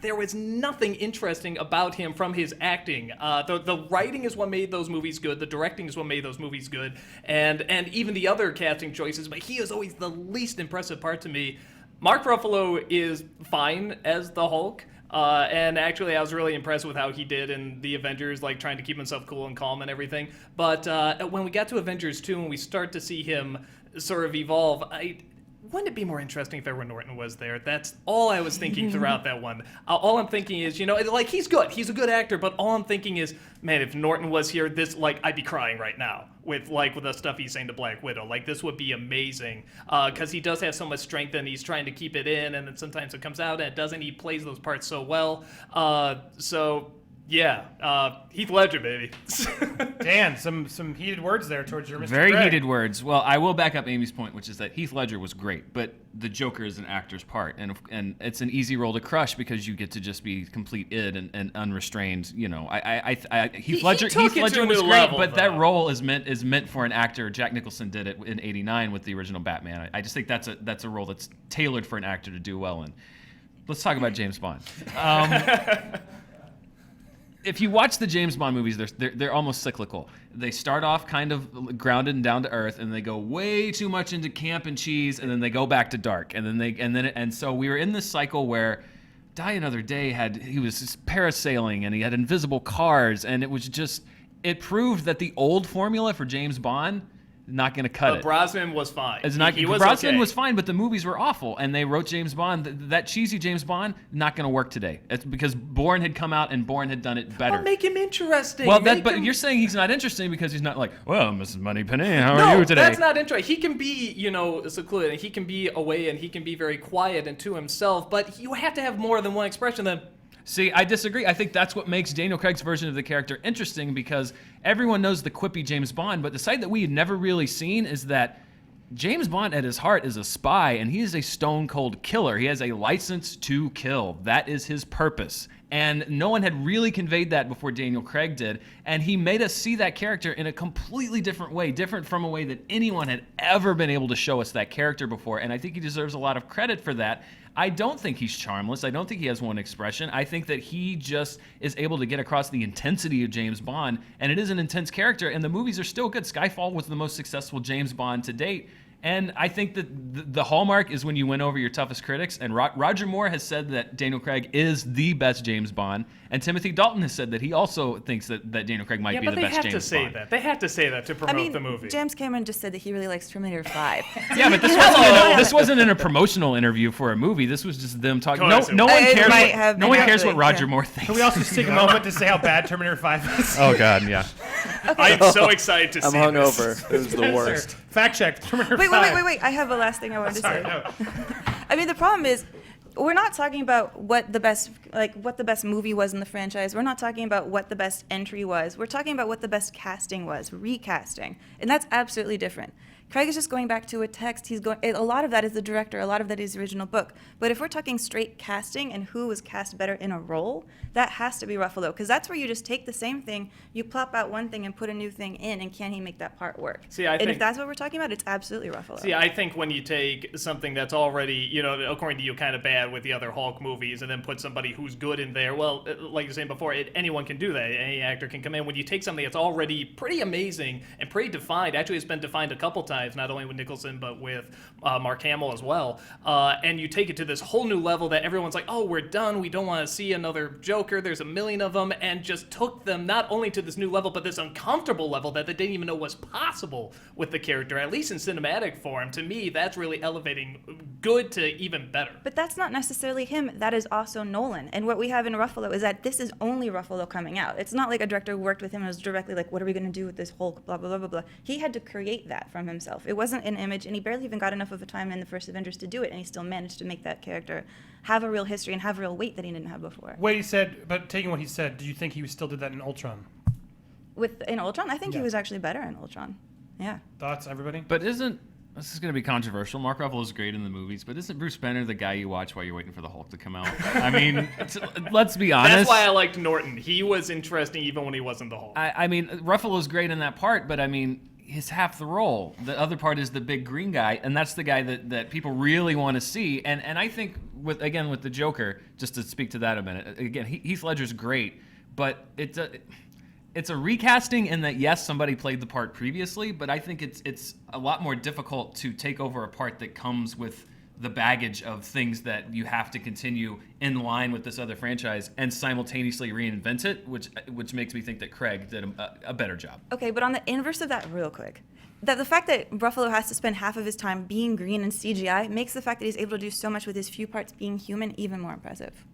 there was nothing interesting about him from his acting. The writing is what made those movies good. The directing is what made those movies good. And even the other casting choices, but he is always the least impressive part to me. Mark Ruffalo is fine as the Hulk, and actually I was really impressed with how he did in the Avengers, like trying to keep himself cool and calm and everything. But when we got to Avengers 2 and we start to see him sort of evolve, wouldn't it be more interesting if Edward Norton was there? That's all I was thinking throughout that one. All I'm thinking is, like, he's good. He's a good actor, but all I'm thinking is, man, if Norton was here, I'd be crying right now with the stuff he's saying to Black Widow. Like, this would be amazing, because he does have so much strength and he's trying to keep it in, and then sometimes it comes out and it doesn't. He plays those parts so well. Yeah, Heath Ledger, baby. Dan, some heated words there towards your Mr. Very Craig. heated words. Well, I will back up Amy's point, which is that Heath Ledger was great, but the Joker is an actor's part, and it's an easy role to crush because you get to just be complete id and unrestrained. You know, Heath Ledger was great, level, but though. that role is meant for an actor. Jack Nicholson did it in '89 with the original Batman. I just think that's a role that's tailored for an actor to do well in. Let's talk about James Bond. If you watch the James Bond movies, they're almost cyclical. They start off kind of grounded and down to earth, and they go way too much into camp and cheese, and then they go back to dark, and so we were in this cycle where Die Another Day he was parasailing and he had invisible cars, and it proved that the old formula for James Bond not going to cut it. Brosnan was fine. Brosnan was fine, but the movies were awful, and they wrote James Bond. That cheesy James Bond not going to work today. It's because Bourne had come out and Bourne had done it better. Well, make him interesting. Well, but you're saying he's not interesting because he's not like, well, Mrs. Moneypenny, how are you today? No, that's not interesting. He can be, secluded, and he can be away, and he can be very quiet and to himself. But you have to have more than one expression. See, I disagree. I think that's what makes Daniel Craig's version of the character interesting, because everyone knows the quippy James Bond, but the side that we had never really seen is that James Bond at his heart is a spy, and he is a stone-cold killer. He has a license to kill. That is his purpose. And no one had really conveyed that before Daniel Craig did, and he made us see that character in a completely different way, different from a way that anyone had ever been able to show us that character before, and I think he deserves a lot of credit for that. I don't think he's charmless. I don't think he has one expression. I think that he just is able to get across the intensity of James Bond, and it is an intense character, and the movies are still good. Skyfall was the most successful James Bond to date, and I think that the hallmark is when you win over your toughest critics, and Roger Moore has said that Daniel Craig is the best James Bond, and Timothy Dalton has said that he also thinks that Daniel Craig might be the best James Bond. They have to say that. They have to say that to promote the movie. James Cameron just said that he really likes Terminator 5. Yeah, but this wasn't in a promotional interview for a movie. This was just them talking. No one cares what Roger Moore thinks. Can we also just take a moment to say how bad Terminator 5 is? Oh, God, yeah. I am so excited to see I'm this. hungover. It was the worst. Fact check. Terminator 5. Wait. I have a last thing I wanted to say. No. I mean, the problem is, we're not talking about what the best movie was in the franchise. We're not talking about what the best entry was. We're talking about what the best casting was, recasting. And that's absolutely different. Craig is just going back to a text. A lot of that is the director, a lot of that is the original book. But if we're talking straight casting and who was cast better in a role, that has to be Ruffalo, because that's where you just take the same thing, you plop out one thing and put a new thing in, and can he make that part work? And if that's what we're talking about, it's absolutely Ruffalo. See, I think when you take something that's already, according to you, kind of bad with the other Hulk movies, and then put somebody who's good in there, well, like you were saying before, anyone can do that. Any actor can come in. When you take something that's already pretty amazing and pretty defined, actually it's been defined a couple times, not only with Nicholson, but with Mark Hamill as well, and you take it to this whole new level that everyone's like, oh, we're done, we don't want to see another Joker, there's a million of them, and just took them not only to this new level, but this uncomfortable level that they didn't even know was possible with the character, at least in cinematic form. To me, that's really elevating good to even better. But that's not necessarily him. That is also Nolan. And what we have in Ruffalo is that this is only Ruffalo coming out. It's not like a director who worked with him and was directly like, what are we going to do with this Hulk, blah, blah, blah, blah, blah. He had to create that from himself. It wasn't an image, and he barely even got enough of a time in the first Avengers to do it, and he still managed to make that character have a real history and have a real weight that he didn't have before. What he said, but taking what he said, do you think he still did that in Ultron? In Ultron? I think he was actually better in Ultron. Yeah. Thoughts, everybody? But this is going to be controversial. Mark Ruffalo's great in the movies, but isn't Bruce Banner the guy you watch while you're waiting for the Hulk to come out? I mean, let's be honest. That's why I liked Norton. He was interesting even when he wasn't the Hulk. I mean, Ruffalo's great in that part, but I mean, he's half the role. The other part is the big green guy, and that's the guy that people really want to see. And I think, with the Joker, just to speak to that a minute, again, Heath Ledger's great, but it's a recasting in that, yes, somebody played the part previously, but I think it's a lot more difficult to take over a part that comes with the baggage of things that you have to continue in line with this other franchise and simultaneously reinvent it, which makes me think that Craig did a better job. Okay, but on the inverse of that, real quick, that the fact that Ruffalo has to spend half of his time being green and CGI makes the fact that he's able to do so much with his few parts being human even more impressive.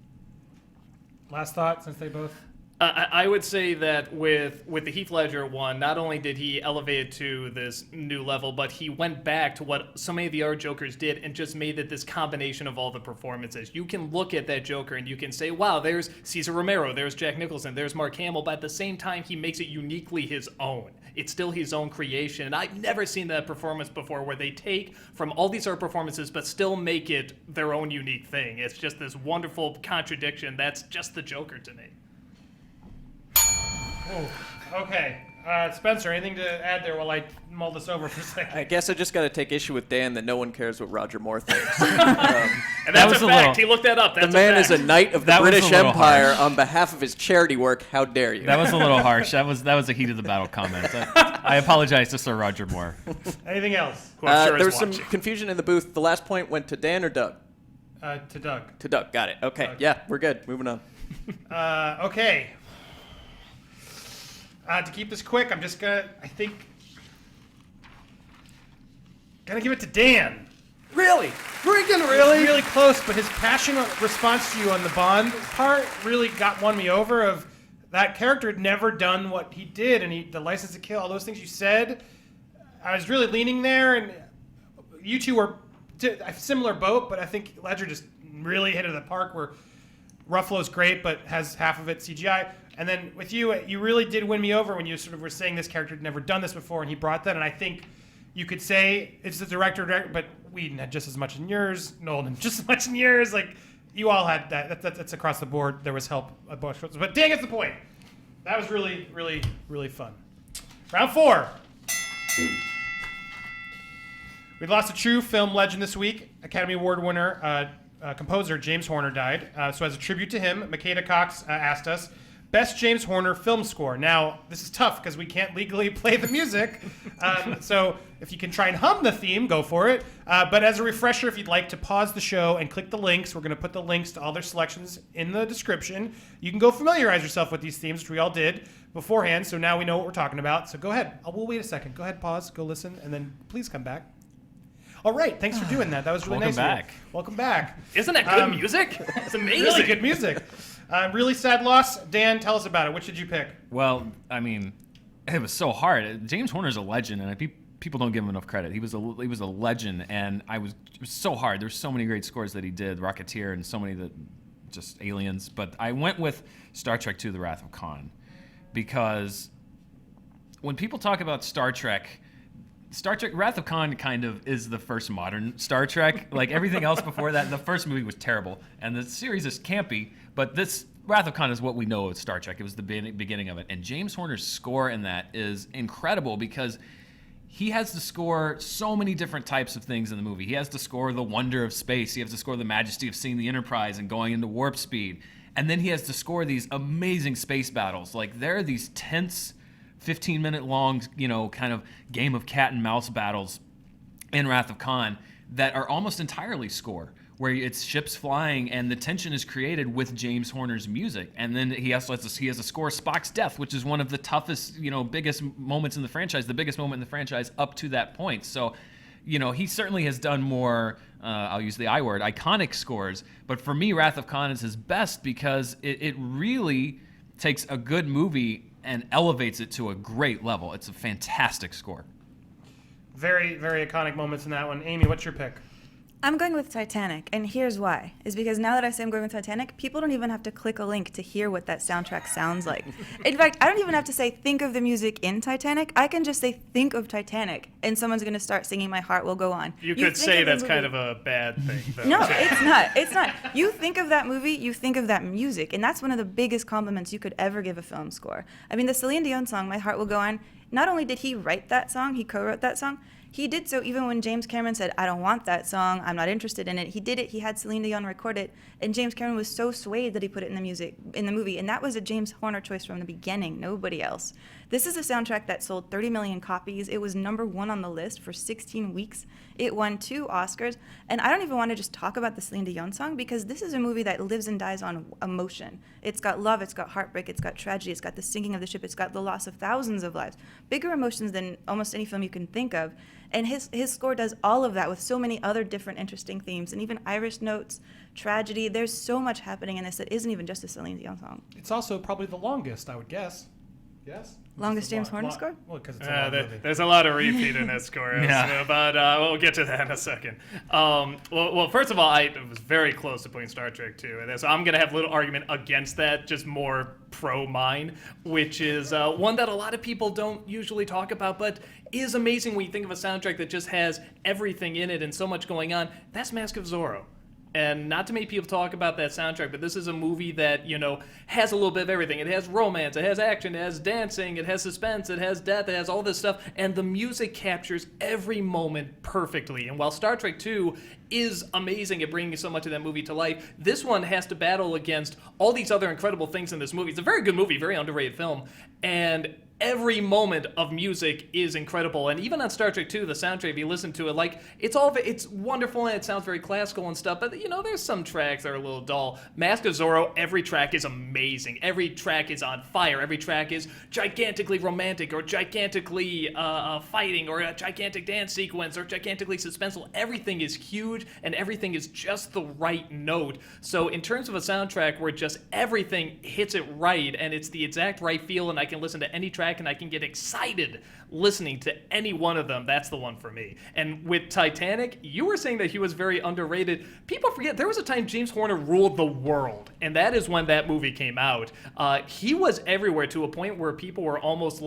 Last thought, since they both... I would say that with the Heath Ledger one, not only did he elevate it to this new level, but he went back to what so many of the other Jokers did and just made it this combination of all the performances. You can look at that Joker and you can say, wow, there's Cesar Romero, there's Jack Nicholson, there's Mark Hamill, but at the same time, he makes it uniquely his own. It's still his own creation. And I've never seen that performance before where they take from all these other performances but still make it their own unique thing. It's just this wonderful contradiction. That's just the Joker to me. Oh, okay. Spencer, anything to add there while I mull this over for a second? I guess I just got to take issue with Dan that no one cares what Roger Moore thinks. And that's a fact. He looked that up. That's the man a fact. is a knight of the That was British a little Empire harsh. on behalf of his charity work. How dare you? That was a little harsh. That was a heat of the battle comment. I apologize to Sir Roger Moore. Anything else? Who I'm sure there is was some watching. confusion in the booth. The last point went to Dan or Doug? To Doug. To Doug. Got it. Okay. Yeah, we're good. Moving on. Okay. To keep this quick, I'm just gonna give it to Dan. Really? Freaking really? Really close, but his passionate response to you on the Bond part really got me over. Of that character had never done what he did, and the License to Kill, all those things you said. I was really leaning there, and you two were a similar boat, but I think Ledger just really hit it at the park where Ruffalo's great, but has half of it CGI. And then with you, you really did win me over when you sort of were saying this character had never done this before, and he brought that. And I think you could say it's the director, but Whedon had just as much in yours, Nolan had just as much in yours. Like, you all had that. That's across the board. There was help at both fronts. But Dan gets the point. That was really, really, really fun. Round 4. We lost a true film legend this week. Academy Award winner, composer James Horner died. So as a tribute to him, Makeda Cox asked us, Best James Horner film score. Now, this is tough because we can't legally play the music. So if you can try and hum the theme, go for it. But as a refresher, if you'd like to pause the show and click the links, we're going to put the links to all their selections in the description. You can go familiarize yourself with these themes, which we all did beforehand. So now we know what we're talking about. So go ahead. We'll wait a second. Go ahead, pause, go listen, and then please come back. All right. Thanks for doing that. That was really Welcome nice. back. Of you. Welcome back. Isn't that good music? It's amazing. Really good music. Really sad loss. Dan, tell us about it. Which did you pick? Well, I mean, it was so hard. James Horner's a legend, and people don't give him enough credit. He was a legend, and it was so hard. There's so many great scores that he did, Rocketeer, and so many that just Aliens. But I went with Star Trek II: The Wrath of Khan, because when people talk about Star Trek, Star Trek Wrath of Khan kind of is the first modern Star Trek. Like everything else before that, the first movie was terrible, and the series is campy. But this Wrath of Khan is what we know of Star Trek. It was the beginning of it, and James Horner's score in that is incredible because he has to score so many different types of things in the movie. He has to score the wonder of space. He has to score the majesty of seeing the Enterprise and going into warp speed, and then he has to score these amazing space battles. Like there are these tense 15-minute long, kind of game of cat and mouse battles in Wrath of Khan that are almost entirely score, where it's ships flying and the tension is created with James Horner's music. And then he has to score Spock's death, which is one of the toughest, biggest moments in the franchise, the biggest moment in the franchise up to that point. So, he certainly has done more, I'll use the I word, iconic scores. But for me, Wrath of Khan is his best because it really takes a good movie and elevates it to a great level. It's a fantastic score. Very, very iconic moments in that one. Amy, what's your pick? I'm going with Titanic, and here's why. Is because now that I say I'm going with Titanic, people don't even have to click a link to hear what that soundtrack sounds like. In fact, I don't even have to say, think of the music in Titanic. I can just say, think of Titanic, and someone's going to start singing My Heart Will Go On. You could say that's kind of a bad thing, though. No, it's not. It's not. You think of that movie, you think of that music, and that's one of the biggest compliments you could ever give a film score. I mean, the Celine Dion song, My Heart Will Go On, not only did he write that song, he co-wrote that song, he did so even when James Cameron said, I don't want that song, I'm not interested in it. He did it, he had Celine Dion record it, and James Cameron was so swayed that he put it in the movie, and that was a James Horner choice from the beginning, nobody else. This is a soundtrack that sold 30 million copies. It was #1 on the list for 16 weeks. It won 2 Oscars, and I don't even want to just talk about the Celine Dion song because this is a movie that lives and dies on emotion. It's got love, it's got heartbreak, it's got tragedy, it's got the sinking of the ship, it's got the loss of thousands of lives. Bigger emotions than almost any film you can think of. And his score does all of that with so many other different interesting themes, and even Irish notes, tragedy. There's so much happening in this that isn't even just a Celine Dion song. It's also probably the longest, I would guess. Yes? Longest James Horner score? Well, because it's a long movie. There's a lot of repeat in this score, Yeah. but we'll get to that in a second. Well, first of all, I was very close to putting Star Trek 2 in this. So I'm going to have a little argument against that, just more pro mine, which is one that a lot of people don't usually talk about, but is amazing when you think of a soundtrack that just has everything in it and so much going on. That's Mask of Zorro. And not too many people talk about that soundtrack, but this is a movie that, has a little bit of everything. It has romance, it has action, it has dancing, it has suspense, it has death, it has all this stuff, and the music captures every moment perfectly. And while Star Trek 2 is amazing at bringing so much of that movie to life, this one has to battle against all these other incredible things in this movie. It's a very good movie, very underrated film, and every moment of music is incredible. And even on Star Trek 2, the soundtrack, if you listen to it, it's wonderful and it sounds very classical and stuff, but there's some tracks that are a little dull. Mask of Zorro, every track is amazing. Every track is on fire. Every track is gigantically romantic or gigantically fighting or a gigantic dance sequence or gigantically suspenseful. Everything is huge and everything is just the right note. So in terms of a soundtrack where just everything hits it right and it's the exact right feel and I can listen to any track and I can get excited listening to any one of them, that's the one for me. And with Titanic, you were saying that he was very underrated. People forget there was a time James Horner ruled the world, and that is when that movie came out. He was everywhere to a point where people were almost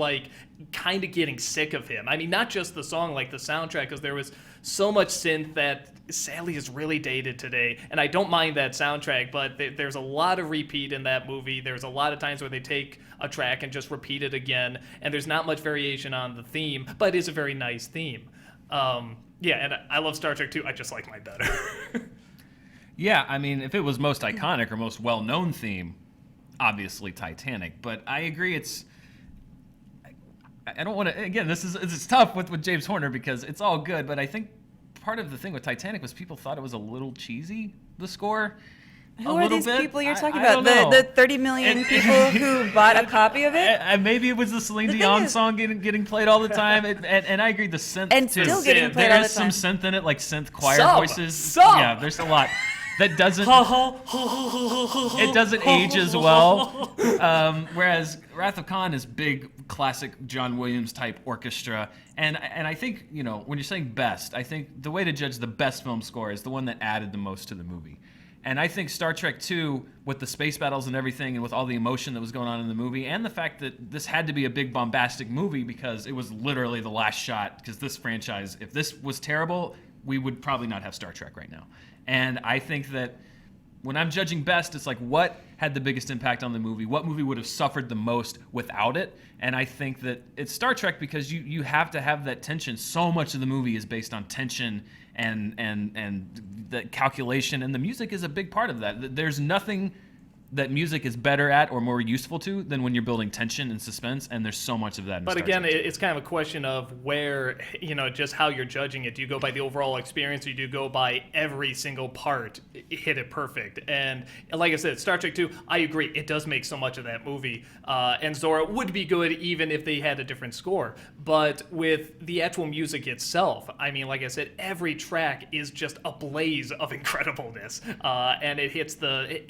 kind of getting sick of him. I mean, not just the song, like the soundtrack, because there was so much synth that sadly is really dated today. And I don't mind that soundtrack, but there's a lot of repeat in that movie. There's a lot of times where they take a track and just repeat it again, and there's not much variation on the theme, but it is a very nice theme. And I love Star Trek 2. I just like mine better. Yeah, I mean, if it was most iconic or most well-known theme, obviously Titanic. But I agree, I don't want to. Again, it's tough with James Horner because it's all good, but I think part of the thing with Titanic was people thought it was a little cheesy, the score. Who are these people you're talking I about? don't know. The 30 million people who bought a copy of it? Maybe it was the Celine Dion song getting played all the time. And I agree, the synth and too. Still getting played all the time. There's some synth in it, like synth choir voices. Yeah, there's a lot. That doesn't it doesn't age as well. Whereas Wrath of Khan is big, classic John Williams type orchestra, and I think when you're saying best, I think the way to judge the best film score is the one that added the most to the movie. And I think Star Trek 2, with the space battles and everything, and with all the emotion that was going on in the movie, and the fact that this had to be a big bombastic movie because it was literally the last shot, because this franchise, if this was terrible, we would probably not have Star Trek right now. And I think that when I'm judging best, it's like, what had the biggest impact on the movie? What movie would have suffered the most without it? And I think that it's Star Trek because you have to have that tension. So much of the movie is based on tension and the calculation, and the music is a big part of that. There's nothing that music is better at or more useful to than when you're building tension and suspense, and there's so much of that in But Star again, Trek. it's kind of a question of where, just how you're judging it. Do you go by the overall experience, or do you go by every single part hit it perfect? And like I said, Star Trek 2, I agree, it does make so much of that movie. And Zorro would be good even if they had a different score. But with the actual music itself, I mean, like I said, every track is just a blaze of incredibleness. And it hits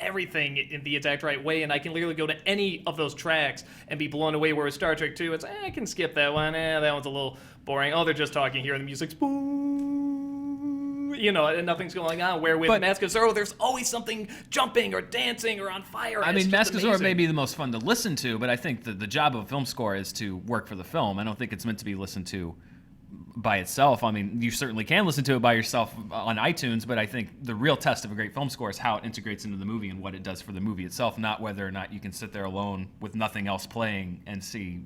everything in the exact right way, and I can literally go to any of those tracks and be blown away. Whereas Star Trek 2, it's I can skip that one. That one's a little boring. Oh, they're just talking here, and the music's boo, and nothing's going on. Where with Mask of Zorro, there's always something jumping or dancing or on fire. I It's mean, just Mask of Zorro amazing. may be the most fun to listen to, but I think that the job of a film score is to work for the film. I don't think it's meant to be listened to by itself. I mean, you certainly can listen to it by yourself on iTunes, but I think the real test of a great film score is how it integrates into the movie and what it does for the movie itself, not whether or not you can sit there alone with nothing else playing and see,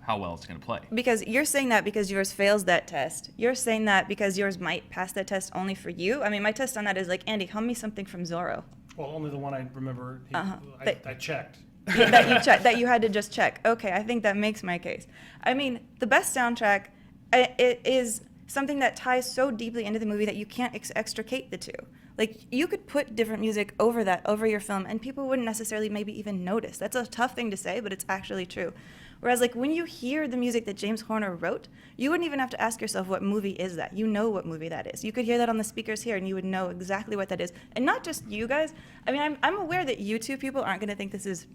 how well it's going to play. Because you're saying that because yours fails that test. You're saying that because yours might pass that test only for you. I mean, my test on that is like, Andy, hum me something from Zorro. Well, only the one I remember. I checked. That you had to just check. Okay, I think that makes my case. I mean, the best soundtrack, it is something that ties so deeply into the movie that you can't extricate the two. Like, you could put different music over your film, and people wouldn't necessarily maybe even notice. That's a tough thing to say, but it's actually true. Whereas, like, when you hear the music that James Horner wrote, you wouldn't even have to ask yourself, what movie is that? You know what movie that is. You could hear that on the speakers here, and you would know exactly what that is. And not just you guys. I mean, I'm aware that you two people aren't going to think this is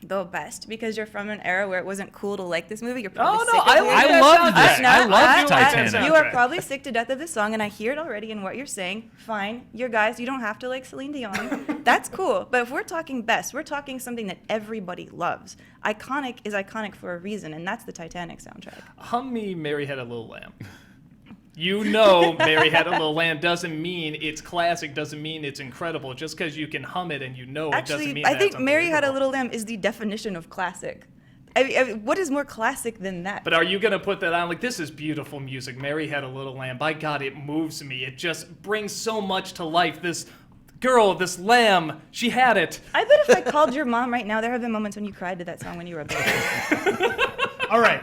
the best because you're from an era where it wasn't cool to like this movie. You're probably sick of I love this. I love Titanic. You are probably sick to death of this song, and I hear it already in what you're saying. Fine, you're guys. You don't have to like Celine Dion. That's cool. But if we're talking best, we're talking something that everybody loves. Iconic is iconic for a reason, and that's the Titanic soundtrack. Hum me Mary Had a Little Lamb. Mary Had a Little Lamb doesn't mean it's classic, doesn't mean it's incredible. Just because you can hum it and it doesn't Actually, mean I think that's Mary Had a unbelievable. Little Lamb is the definition of classic. I mean, what is more classic than that? But are you going to put that on? Like, this is beautiful music. Mary Had a Little Lamb. By God, it moves me. It just brings so much to life. This girl, this lamb, she had it. I bet if I called your mom right now, there have been moments when you cried to that song when you were a baby. All right.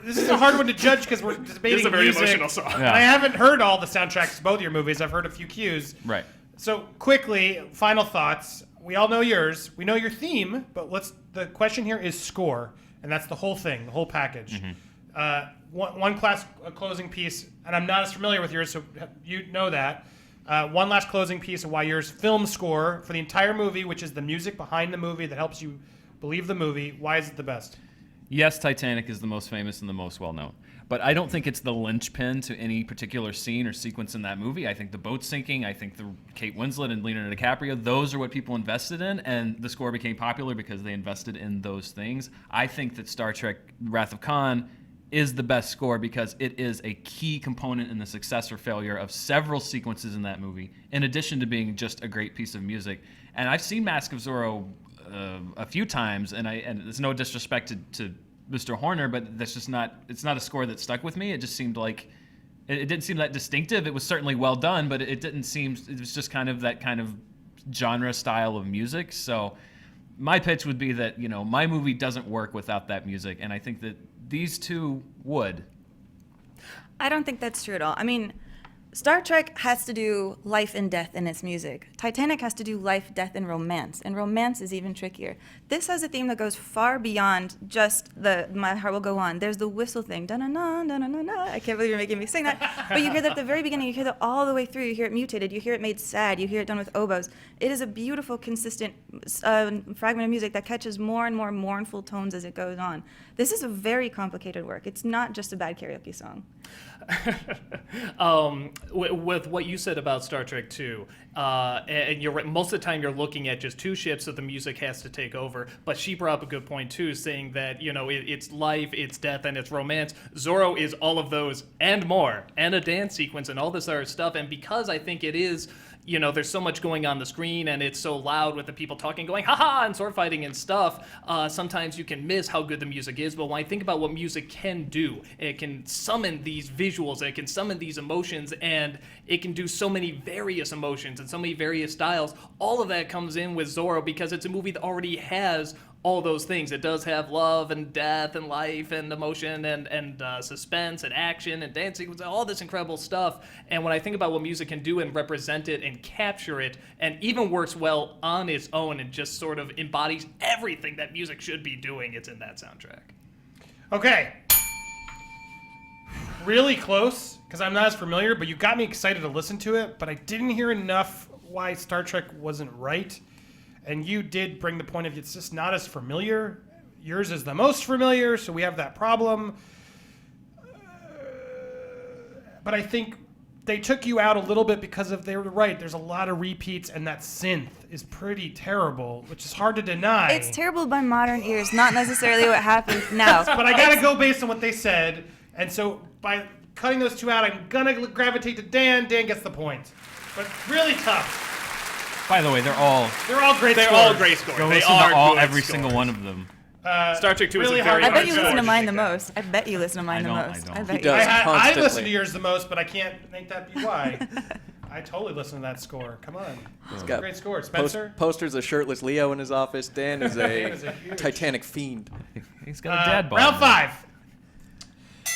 This is a hard one to judge because we're debating It's a very music. emotional song. And I haven't heard all the soundtracks to both of your movies. I've heard a few cues. Right. So quickly, final thoughts. We all know yours. We know your theme, but the question here is score, and that's the whole thing, the whole package. One closing piece, and I'm not as familiar with yours, so you know that. One last closing piece of why yours film score for the entire movie, which is the music behind the movie that helps you believe the movie. Why is it the best? Yes, Titanic is the most famous and the most well-known. But I don't think it's the linchpin to any particular scene or sequence in that movie. I think the boat sinking, I think the Kate Winslet and Leonardo DiCaprio, those are what people invested in, and the score became popular because they invested in those things. I think that Star Trek Wrath of Khan is the best score because it is a key component in the success or failure of several sequences in that movie, in addition to being just a great piece of music. And I've seen Mask of Zorro a few times, and it's no disrespect to Mr. Horner, but that's just it's not a score that stuck with me. It just seemed like it didn't seem that distinctive. It was certainly well done, but it was just kind of that kind of genre style of music. So my pitch would be that, my movie doesn't work without that music, and I think that these two would. I don't think that's true at all. I mean, Star Trek has to do life and death in its music. Titanic has to do life, death, and romance is even trickier. This has a theme that goes far beyond just My Heart Will Go On. There's the whistle thing, da-na-na, da-na-na-na. I can't believe you're making me sing that. But you hear that at the very beginning, you hear that all the way through. You hear it mutated, you hear it made sad, you hear it done with oboes. It is a beautiful, consistent fragment of music that catches more and more mournful tones as it goes on. This is a very complicated work. It's not just a bad karaoke song. with what you said about Star Trek 2, and you're right, most of the time you're looking at just two ships, so the music has to take over. But she brought up a good point too, saying that it's life, it's death, and it's romance. Zorro is all of those and more, and a dance sequence and all this other stuff. And because I think it is, there's so much going on the screen and it's so loud with the people talking, going ha-ha, and sword fighting and stuff, sometimes you can miss how good the music is. But when I think about what music can do, it can summon these visuals, it can summon these emotions, and it can do so many various emotions and so many various styles. All of that comes in with Zorro because it's a movie that already has all those things. It does have love and death and life and emotion and suspense and action and dancing, all this incredible stuff. And when I think about what music can do and represent it and capture it, and even works well on its own and just sort of embodies everything that music should be doing, it's in that soundtrack. Okay. Really close, because I'm not as familiar, but you got me excited to listen to it, but I didn't hear enough why Star Trek wasn't right. And you did bring the point of it's just not as familiar. Yours is the most familiar, so we have that problem. But I think they took you out a little bit because they were right. There's a lot of repeats, and that synth is pretty terrible, which is hard to deny. It's terrible by modern ears, not necessarily what happens now. But I gotta go based on what they said, and so by cutting those two out, I'm gonna gravitate to Dan. Dan gets the point. But really tough. By the way, they're all great They're scores. all great scores. Go They listen are to all good every scores. single one of them. Star Trek 2 really is a very hard. I bet you Sorry, listen to mine the take that. most. I bet you listen to mine the I most. don't. I He bet does. you. I Constantly. listen to yours the most, but I can't make that be why. I totally listen to that score. Come on. It's got great score. Spencer? Posters of shirtless Leo in his office. Dan is Dan is a a huge- Titanic fiend. He's got a dad bod. Round 5.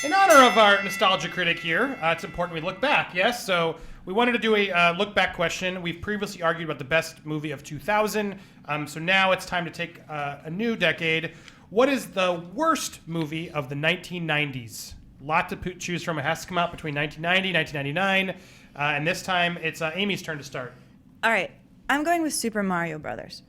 In honor of our nostalgia critic here, it's important we look back, yes? So we wanted to do a look back question. We've previously argued about the best movie of 2000. So now it's time to take a new decade. What is the worst movie of the 1990s? Lot to choose from. It has to come out between 1990 1999. And this time it's Amy's turn to start. All right, I'm going with Super Mario Brothers.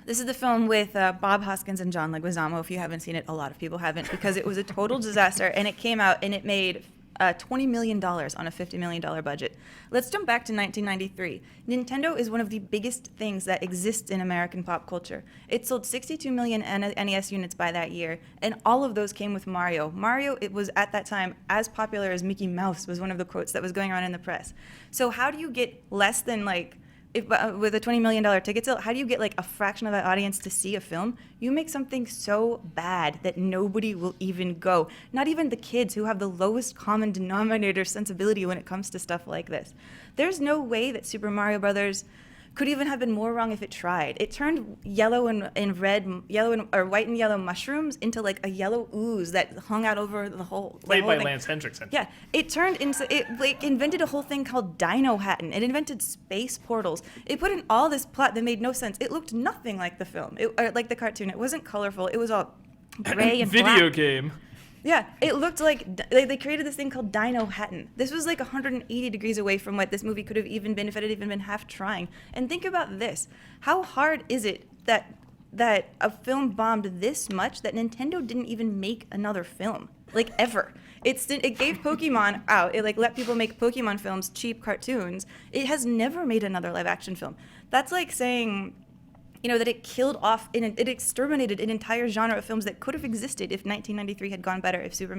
This is the film with Bob Hoskins and John Leguizamo. If you haven't seen it, a lot of people haven't, because it was a total disaster, and it came out and it made $20 million on a $50 million budget. Let's jump back to 1993. Nintendo is one of the biggest things that exists in American pop culture. It sold 62 million NES units by that year, and all of those came with Mario. Mario, it was at that time as popular as Mickey Mouse, was one of the quotes that was going around in the press. So how do you get less than with a $20 million ticket sale, how do you get a fraction of that audience to see a film? You make something so bad that nobody will even go. Not even the kids who have the lowest common denominator sensibility when it comes to stuff like this. There's no way that Super Mario Brothers could even have been more wrong if it tried. It turned yellow and white and yellow mushrooms into a yellow ooze that hung out over the whole. Played by thing. Lance Hendrickson. Yeah, it turned into it invented a whole thing called Dino Hatton. It invented space portals. It put in all this plot that made no sense. It looked nothing like the film, or like the cartoon. It wasn't colorful. It was all gray and Video black. game. Yeah, it looked like they created this thing called Dino Hatton. This was 180 degrees away from what this movie could have even been if it had even been half trying. And think about this. How hard is it that a film bombed this much that Nintendo didn't even make another film? Ever. It gave Pokemon out. It let people make Pokemon films, cheap cartoons. It has never made another live action film. That's like saying that it killed off, it exterminated an entire genre of films that could have existed if 1993 had gone better, if Super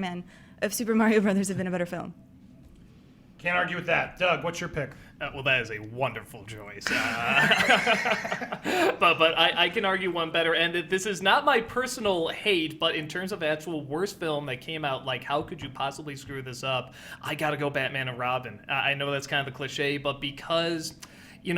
Mario Brothers had been a better film. Can't argue with that. Doug, what's your pick? Well, that is a wonderful choice. But I can argue one better, and this is not my personal hate, but in terms of actual worst film that came out, how could you possibly screw this up? I gotta go Batman and Robin. I know that's kind of the cliche, but because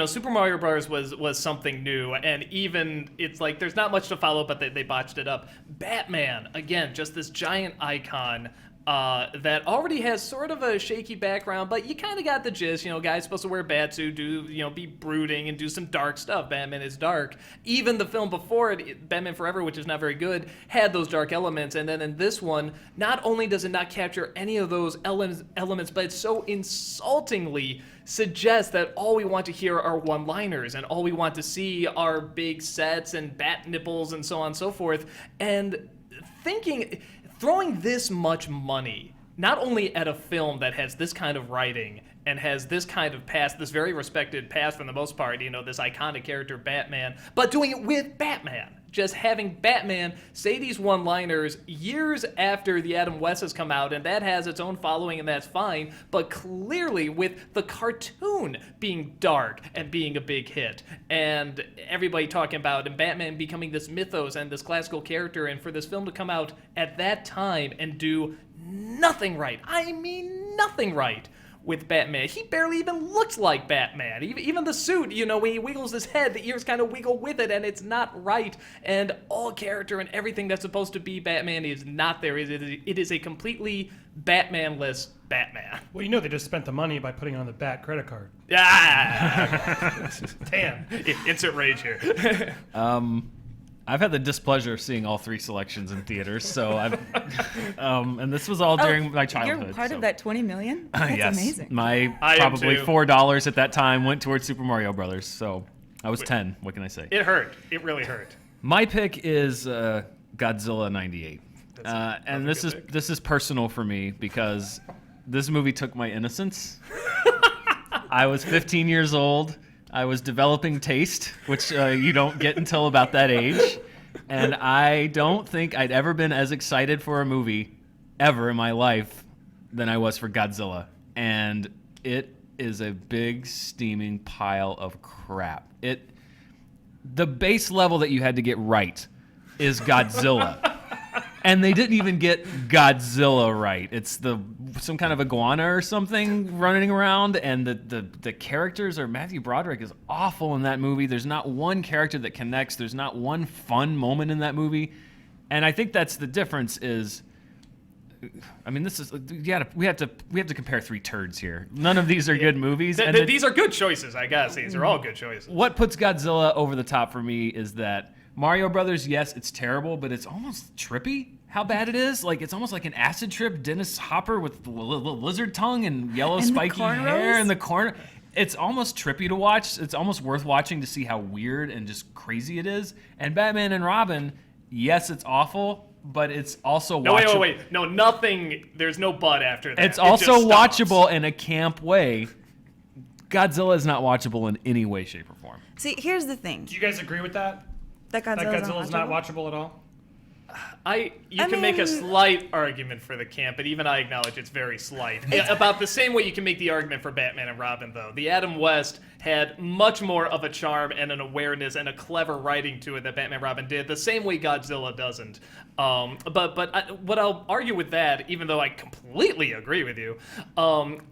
Super Mario Bros. was something new, and even it's there's not much to follow, but they botched it up. Batman, again, just this giant icon that already has sort of a shaky background, but you kind of got the gist. Guy's supposed to wear a bat suit, be brooding and do some dark stuff. Batman is dark. Even the film before it, Batman Forever, which is not very good, had those dark elements. And then in this one, not only does it not capture any of those elements, but it so insultingly suggests that all we want to hear are one-liners, and all we want to see are big sets and bat nipples and so on and so forth. And throwing this much money not only at a film that has this kind of writing and has this kind of past, this very respected past for the most part, this iconic character Batman, but doing it with Batman. Just having Batman say these one-liners years after the Adam West has come out, and that has its own following, and that's fine, but clearly with the cartoon being dark and being a big hit, and everybody talking about, and Batman becoming this mythos and this classical character, and for this film to come out at that time and do nothing right. I mean nothing right with Batman. He barely even looks like Batman. Even the suit, when he wiggles his head, the ears kind of wiggle with it, and it's not right. And all character and everything that's supposed to be Batman is not there. It is a completely Batman-less Batman. Well, they just spent the money by putting on the Bat credit card. Ah! Damn. Insert rage here. I've had the displeasure of seeing all 3 selections in theaters, so I've, and this was all during my childhood. You're part of that 20 million? That's yes, amazing. My I probably am too. $4 at that time went towards Super Mario Brothers, so I was 10. What can I say? It hurt. It really hurt. My pick is Godzilla '98, and this is personal for me because this movie took my innocence. I was 15 years old. I was developing taste, which you don't get until about that age. And I don't think I'd ever been as excited for a movie ever in my life than I was for Godzilla. And it is a big, steaming pile of crap. The base level that you had to get right is Godzilla. And they didn't even get Godzilla right. It's some kind of iguana or something running around, and the characters are Matthew Broderick is awful in that movie. There's not one character that connects. There's not one fun moment in that movie, and I think that's the difference. This is we have to compare 3 turds here. None of these are good movies. These are good choices, I guess. These are all good choices. What puts Godzilla over the top for me is that Mario Brothers, yes, it's terrible, but it's almost trippy how bad it is. Like, it's almost like an acid trip Dennis Hopper with lizard tongue and yellow spiky hair in the corner. It's almost trippy to watch. It's almost worth watching to see how weird and just crazy it is. And Batman and Robin, yes, it's awful, but it's also watchable. No, wait. No, nothing. There's no but after that. It's also watchable in a camp way. Godzilla is not watchable in any way, shape, or form. See, here's the thing. Do you guys agree with that? That Godzilla's not watchable at all? You can make a slight argument for the camp, but even I acknowledge it's very slight. About the same way you can make the argument for Batman and Robin, though. The Adam West had much more of a charm and an awareness and a clever writing to it that Batman and Robin did, the same way Godzilla doesn't. What I'll argue with that, even though I completely agree with you,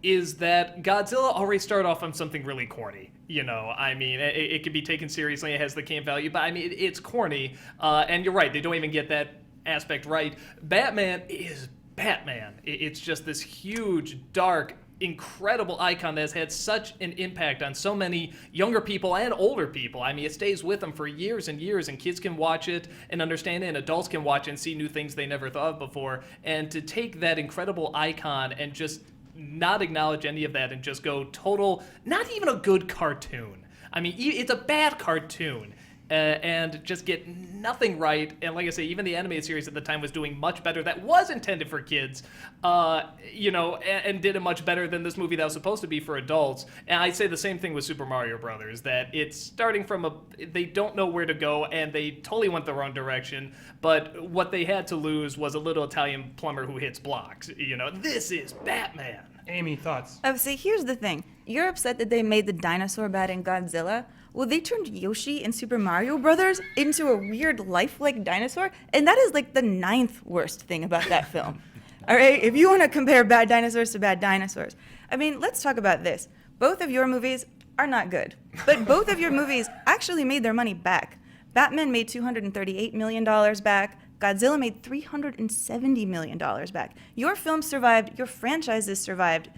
is that Godzilla already started off on something really corny. It can be taken seriously. It has the camp value, but it's corny. And you're right, they don't even get that aspect right. Batman is Batman. It's just this huge, dark, incredible icon that has had such an impact on so many younger people and older people. It stays with them for years and years, and kids can watch it and understand it, and adults can watch it and see new things they never thought of before. And to take that incredible icon and just not acknowledge any of that and just go total, not even a good cartoon. It's a bad cartoon. And just get nothing right. And like I say, even the animated series at the time was doing much better. That was intended for kids, and did it much better than this movie that was supposed to be for adults. And I'd say the same thing with Super Mario Brothers, that it's starting from they don't know where to go, and they totally went the wrong direction. But what they had to lose was a little Italian plumber who hits blocks. This is Batman. Amy, thoughts? See, here's the thing. You're upset that they made the dinosaur bad in Godzilla. Well, they turned Yoshi in Super Mario Brothers into a weird lifelike dinosaur, and that is like the 9th worst thing about that film. All right, if you want to compare bad dinosaurs to bad dinosaurs. Let's talk about this. Both of your movies are not good, but both of your movies actually made their money back. Batman made $238 million back. Godzilla made $370 million back. Your films survived. Your franchises survived.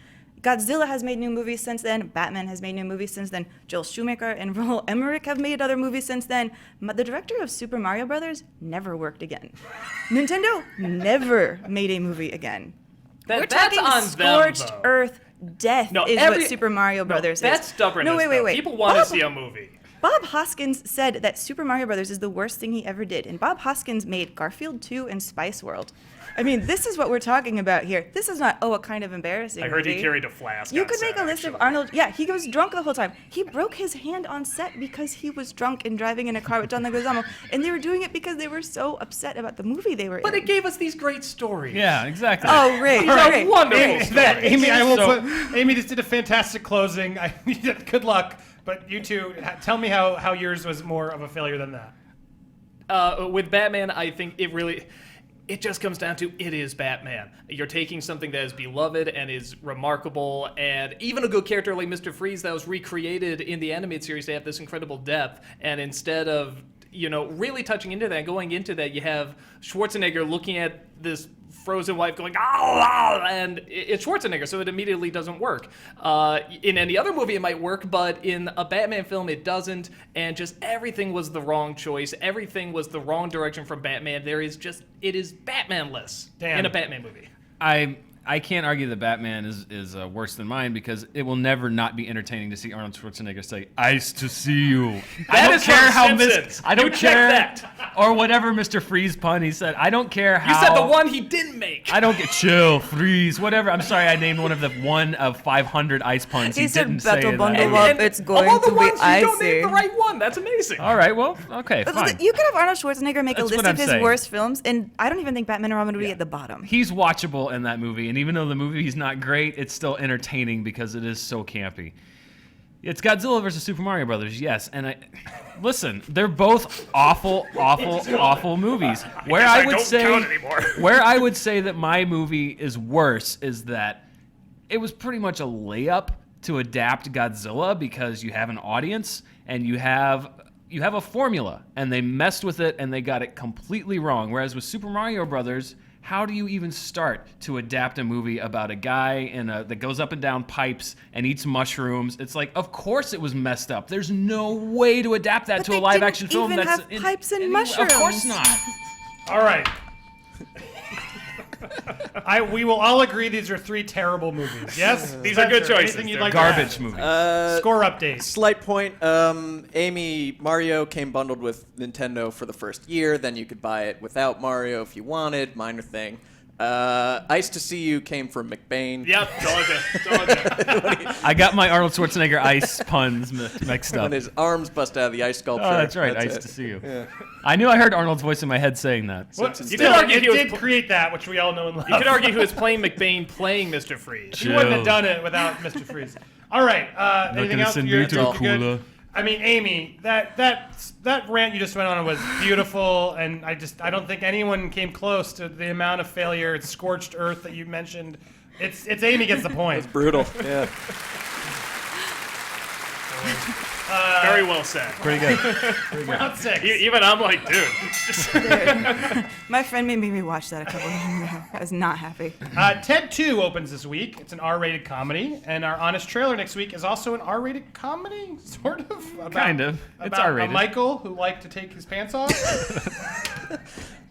Godzilla has made new movies since then. Batman has made new movies since then. Joel Schumacher and Roland Emmerich have made other movies since then. The director of Super Mario Brothers never worked again. Nintendo never made a movie again. We're talking scorched earth death is what Super Mario Brothers is. That's stubbornness. No, wait. People want to see a movie. Bob Hoskins said that Super Mario Brothers is the worst thing he ever did. And Bob Hoskins made Garfield 2 and Spice World. I mean, this is what we're talking about here. This is not, a kind of embarrassing I heard movie. he carried a flask. You on could make set, a list of actually. Arnold. Yeah, he was drunk the whole time. He broke his hand on set because he was drunk and driving in a car with John Leguizamo. And they were doing it because they were so upset about the movie they were But in. it gave us these great stories. Yeah, exactly. Oh, great. These are great. wonderful Amy, stories. Amy, I will So- put. Amy just did a fantastic closing. Good luck. But you two, tell me how yours was more of a failure than that. With Batman, I think it just comes down to it is Batman. You're taking something that is beloved and is remarkable, and even a good character like Mr. Freeze that was recreated in the animated series to have this incredible depth, and instead of really touching into that and going into that, you have Schwarzenegger looking at this frozen wife going, ah, and it's Schwarzenegger, so it immediately doesn't work. In any other movie, it might work, but in a Batman film, it doesn't, and just everything was the wrong choice. Everything was the wrong direction from Batman. It is Batman-less Dan. in a Batman movie. I can't argue that Batman is worse than mine because it will never not be entertaining to see Arnold Schwarzenegger say "Ice to see you." I That don't is care from how Simpsons. I don't You check care that. or whatever Mr. Freeze pun he said. I don't care You how. said the one he didn't make. I don't get chill, freeze, whatever. I'm sorry, I named one of 500 ice puns. He said, didn't say "Battle that. bundle up, it's going of all the to be ones, you don't icy." name the right one. That's amazing. All right, well, okay, But fine. you could have Arnold Schwarzenegger make That's a list what of I'm his saying. worst films, and I don't even think Batman and Robin would be at the bottom. He's watchable in that movie, and even though the movie's not great, it's still entertaining because it is so campy. It's Godzilla versus Super Mario Brothers, yes, and listen, they're both awful movies. Where guess I I would don't say, count anymore. where I would say that my movie is worse is that it was pretty much a layup to adapt Godzilla because you have an audience and you have a formula, and they messed with it and they got it completely wrong. Whereas with Super Mario Brothers, how do you even start to adapt a movie about a guy that goes up and down pipes and eats mushrooms? It's like, of course it was messed up. There's no way to adapt that But to a they live action didn't film. even That's have pipes and Of course mushrooms. not. All right. We will all agree these are three terrible movies. Yes, These are good Spencer, choices. Anything you'd They're like Garbage to movies. add? Score update. Slight point. Amy, Mario came bundled with Nintendo for the first year. Then you could buy it without Mario if you wanted. Minor thing. Ice to See You came from McBain. Yep, Georgia. I got my Arnold Schwarzenegger ice puns mixed up. When his arms bust out of the ice sculpture. Oh, that's right. That's Ice it. to see you. I knew I heard Arnold's voice in my head saying that. Well, Simpsons You still, could argue it he was did pl- create that, which we all know and love. You could argue he was playing McBain playing Mr. Freeze. He wouldn't have done it without Mr. Freeze. All right. Anything gonna else? send You're- me to you're a good? cooler. I mean, Amy, that rant you just went on was beautiful, and I don't think anyone came close to the amount of failure. It's scorched earth that you mentioned. It's Amy gets the point. Brutal. Yeah. Very well said. Pretty good. Round six. Even I'm like, dude. My friend made me rewatch that a couple of years ago. I was not happy. Ted 2 opens this week. It's an R-rated comedy, and our honest trailer next week is also an R-rated comedy, sort of. Kind of. It's about R-rated. a Michael who liked to take his pants off.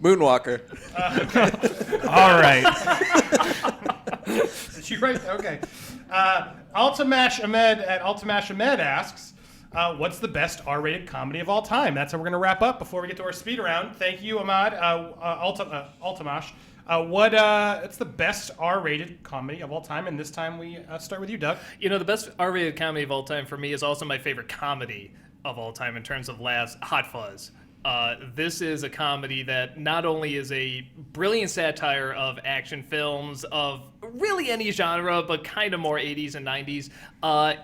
Moonwalker. All right. Did you write? Okay. Altamash Ahmed at Altamash Ahmed asks, what's the best R-rated comedy of all time? That's how we're going to wrap up before we get to our speed round. Thank you, Ahmad. Altamash. It's the best R-rated comedy of all time, and this time we start with you, Doug. You know, the best R-rated comedy of all time for me is also my favorite comedy of all time in terms of laughs, Hot Fuzz. This is a comedy that not only is a brilliant satire of action films, of really any genre, but kind of more 80s and 90s.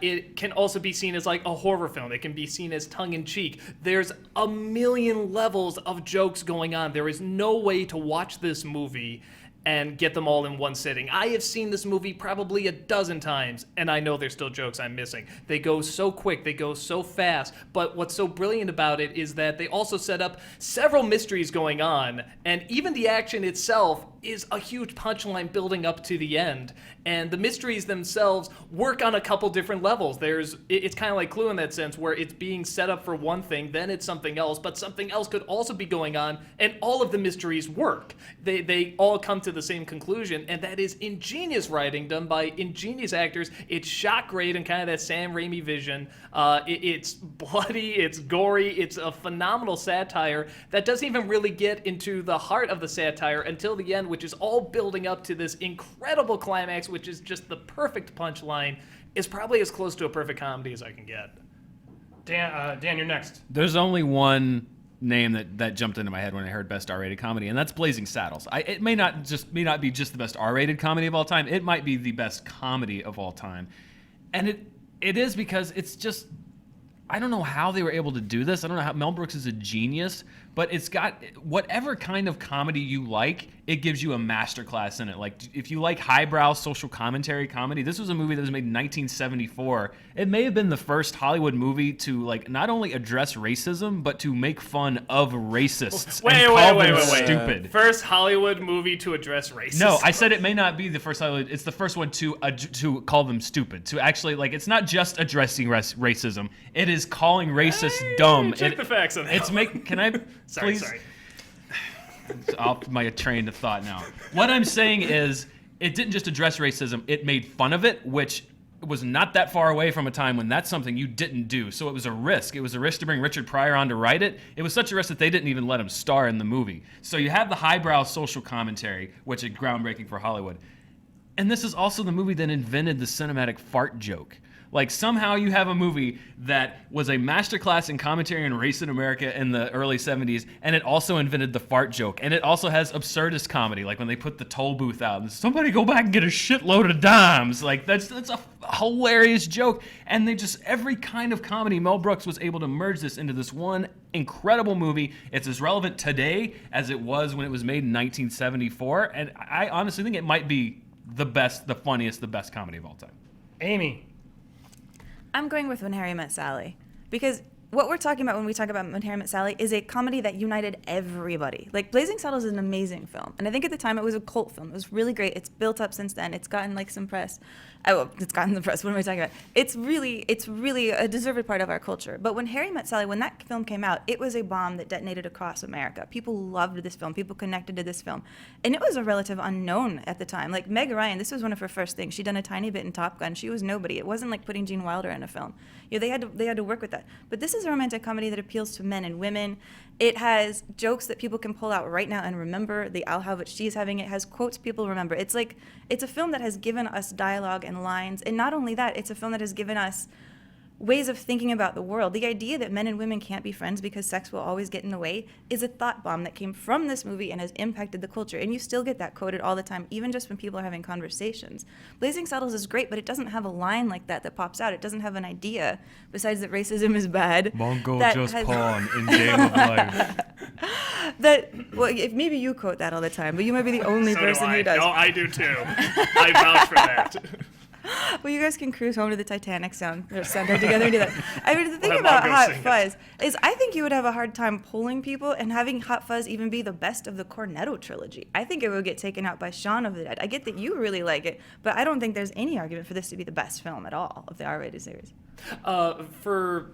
It can also be seen as like a horror film. It can be seen as tongue-in-cheek. There's a million levels of jokes going on. There is no way to watch this movie and get them all in one sitting. I have seen this movie probably a dozen times, and I know there's still jokes I'm missing. They go so quick, they go so fast, but what's so brilliant about it is that they also set up several mysteries going on, and even the action itself is a huge punchline building up to the end. And the mysteries themselves work on a couple different levels. It's kind of like Clue in that sense, where it's being set up for one thing, then it's something else, but something else could also be going on, and all of the mysteries work. They all come to the same conclusion, and that is ingenious writing done by ingenious actors. It's shot great in kind of that Sam Raimi vision. It's bloody, it's gory, it's a phenomenal satire that doesn't even really get into the heart of the satire until the end, which is all building up to this incredible climax, which is just the perfect punchline. Is probably as close to a perfect comedy as I can get. Dan, you're next. There's only one name that jumped into my head when I heard best R-rated comedy, and that's Blazing Saddles. It may not be just the best R-rated comedy of all time. It might be the best comedy of all time, and it is because it's just, I don't know how they were able to do this. I don't know how. Mel Brooks is a genius, but it's got whatever kind of comedy you like, it gives you a masterclass in it. Like, if you like highbrow social commentary comedy, this was a movie that was made in 1974. It may have been the first Hollywood movie to, like, not only address racism, but to make fun of racists and call them stupid. First Hollywood movie to address racism. No, I said it may not be the first Hollywood. It's the first one to call them stupid. To actually, like, it's not just addressing racism. It is calling racists dumb. Check the facts on that. It's Can I please? Sorry. It's off my train of thought now. What I'm saying is, it didn't just address racism, it made fun of it, which was not that far away from a time when that's something you didn't do. So it was a risk. It was a risk to bring Richard Pryor on to write it. It was such a risk that they didn't even let him star in the movie. So you have the highbrow social commentary, which is groundbreaking for Hollywood. And this is also the movie that invented the cinematic fart joke. Like, somehow you have a movie that was a masterclass in commentary on race in America in the early 70s, and it also invented the fart joke. And it also has absurdist comedy, like when they put the toll booth out and somebody go back and get a shitload of dimes. Like, that's a hilarious joke. And every kind of comedy, Mel Brooks was able to merge this into this one incredible movie. It's as relevant today as it was when it was made in 1974. And I honestly think it might be the best, the funniest, the best comedy of all time. Amy. I'm going with When Harry Met Sally, because what we're talking about when we talk about When Harry Met Sally is a comedy that united everybody. Like, Blazing Saddles is an amazing film, and I think at the time it was a cult film. It was really great. It's built up since then. It's gotten like some press. It's gotten the press. What am I talking about? It's really a deserved part of our culture. But When Harry Met Sally, when that film came out, it was a bomb that detonated across America. People loved this film. People connected to this film, and it was a relative unknown at the time. Like, Meg Ryan, this was one of her first things. She'd done a tiny bit in Top Gun. She was nobody. It wasn't like putting Gene Wilder in a film. You know, they had to work with that. But this is a romantic comedy that appeals to men and women. It has jokes that people can pull out right now and remember. The Al How she's having it has quotes people remember. It's a film that has given us dialogue and lines, and not only that, it's a film that has given us ways of thinking about the world. The idea that men and women can't be friends because sex will always get in the way is a thought bomb that came from this movie and has impacted the culture. And you still get that quoted all the time, even just when people are having conversations. Blazing Saddles is great, but it doesn't have a line like that pops out. It doesn't have an idea, besides that racism is bad. Mongo just pawn in Game of Life. If maybe you quote that all the time, but you might be the only person who does. No, I do too. I vouch for that. Well, you guys can cruise home to the Titanic soundtrack together and do that. I mean, the thing about Hot Fuzz is I think you would have a hard time pulling people and having Hot Fuzz even be the best of the Cornetto trilogy. I think it would get taken out by Shaun of the Dead. I get that you really like it, but I don't think there's any argument for this to be the best film at all of the R-rated series. For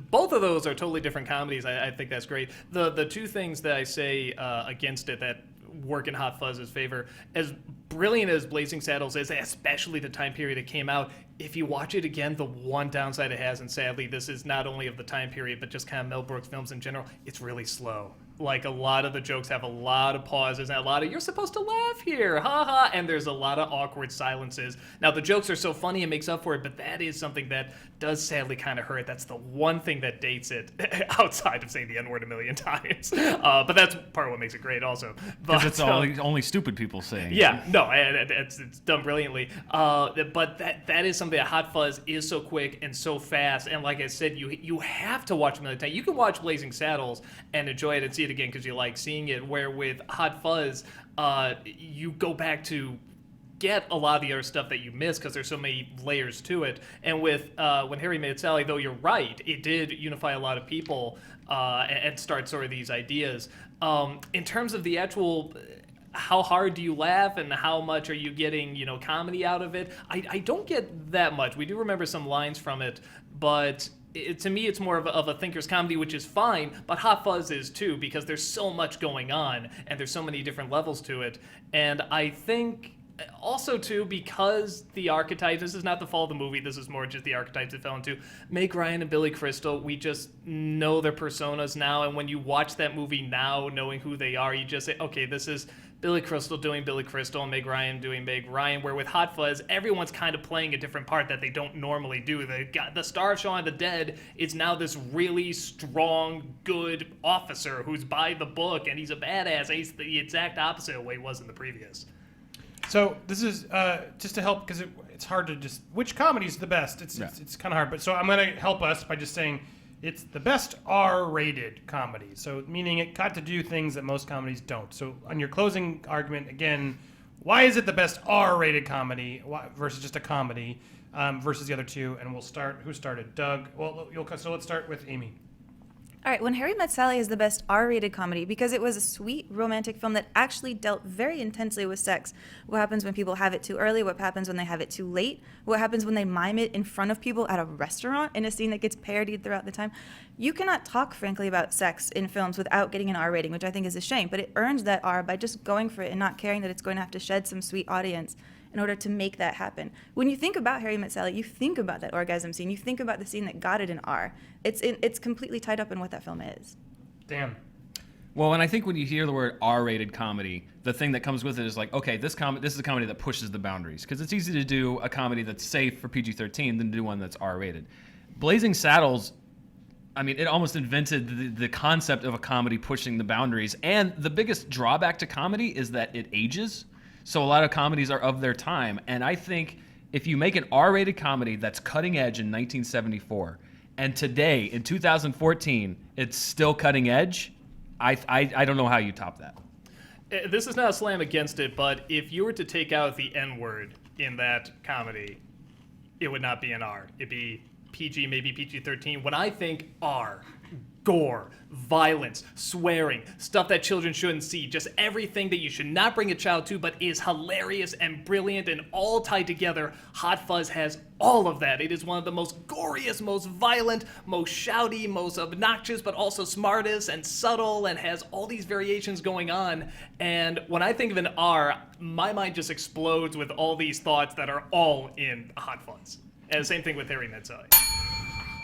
both of those are totally different comedies. I think that's great. The two things that I say against it that work in Hot Fuzz's favor, as brilliant as Blazing Saddles is, especially the time period it came out, if you watch it again, the one downside it has, and sadly this is not only of the time period but just kind of Mel Brooks films in general, it's really slow. Like, a lot of the jokes have a lot of pauses and a lot of "you're supposed to laugh here, haha," and there's a lot of awkward silences. Now, the jokes are so funny it makes up for it, but that is something that does sadly kind of hurt. That's the one thing that dates it, outside of saying the N-word a million times. But that's part of what makes it great also. Because it's only stupid people saying. Yeah, no, it's done brilliantly. But that is something that Hot Fuzz is so quick and so fast, and like I said, you have to watch it a million times. You can watch Blazing Saddles and enjoy it and see it again because you like seeing it, where with Hot Fuzz, you go back to get a lot of the other stuff that you missed because there's so many layers to it. And with When Harry Met Sally, though, you're right, it did unify a lot of people and start sort of these ideas. In terms of the actual how hard do you laugh and how much are you getting, comedy out of it? I don't get that much. We do remember some lines from it, but to me, it's more of a thinker's comedy, which is fine, but Hot Fuzz is too, because there's so much going on and there's so many different levels to it. And I think also too, because the archetypes, this is not the fault of the movie, this is more just the archetypes it fell into. Meg Ryan and Billy Crystal, we just know their personas now, and when you watch that movie now, knowing who they are, you just say, okay, this is Billy Crystal doing Billy Crystal and Meg Ryan doing Meg Ryan, where with Hot Fuzz, everyone's kind of playing a different part that they don't normally do. The star of Shaun of the Dead is now this really strong, good officer who's by the book, and he's a badass. He's the exact opposite of what he was in the previous. So this is just to help, because it's hard to just, which comedy is the best? It's kind of hard. But so I'm going to help us by just saying it's the best R-rated comedy. So meaning it got to do things that most comedies don't. So on your closing argument, again, why is it the best R-rated comedy versus just a comedy versus the other two? And we'll start. Who started? Doug. Well, so let's start with Amy. All right, When Harry Met Sally is the best R-rated comedy because it was a sweet romantic film that actually dealt very intensely with sex. What happens when people have it too early? What happens when they have it too late? What happens when they mime it in front of people at a restaurant in a scene that gets parodied throughout the time? You cannot talk frankly about sex in films without getting an R rating, which I think is a shame, but it earns that R by just going for it and not caring that it's going to have to shed some sweet audience in order to make that happen. When you think about Harry Met Sally, you think about that orgasm scene. You think about the scene that got it an R. It's completely tied up in what that film is. Dan. Well, and I think when you hear the word R-rated comedy, the thing that comes with it is like, okay, this is a comedy that pushes the boundaries, because it's easy to do a comedy that's safe for PG-13 than to do one that's R-rated. Blazing Saddles, I mean, it almost invented the concept of a comedy pushing the boundaries. And the biggest drawback to comedy is that it ages. So a lot of comedies are of their time. And I think if you make an R-rated comedy that's cutting edge in 1974, and today, in 2014, it's still cutting edge, I don't know how you top that. This is not a slam against it, but if you were to take out the N-word in that comedy, it would not be an R. It'd be PG, maybe PG-13. When I think R, gore, violence, swearing, stuff that children shouldn't see, just everything that you should not bring a child to but is hilarious and brilliant and all tied together, Hot Fuzz has all of that. It is one of the most goriest, most violent, most shouty, most obnoxious, but also smartest and subtle and has all these variations going on. And when I think of an R, my mind just explodes with all these thoughts that are all in Hot Fuzz. And the same thing with Harry Met Sally.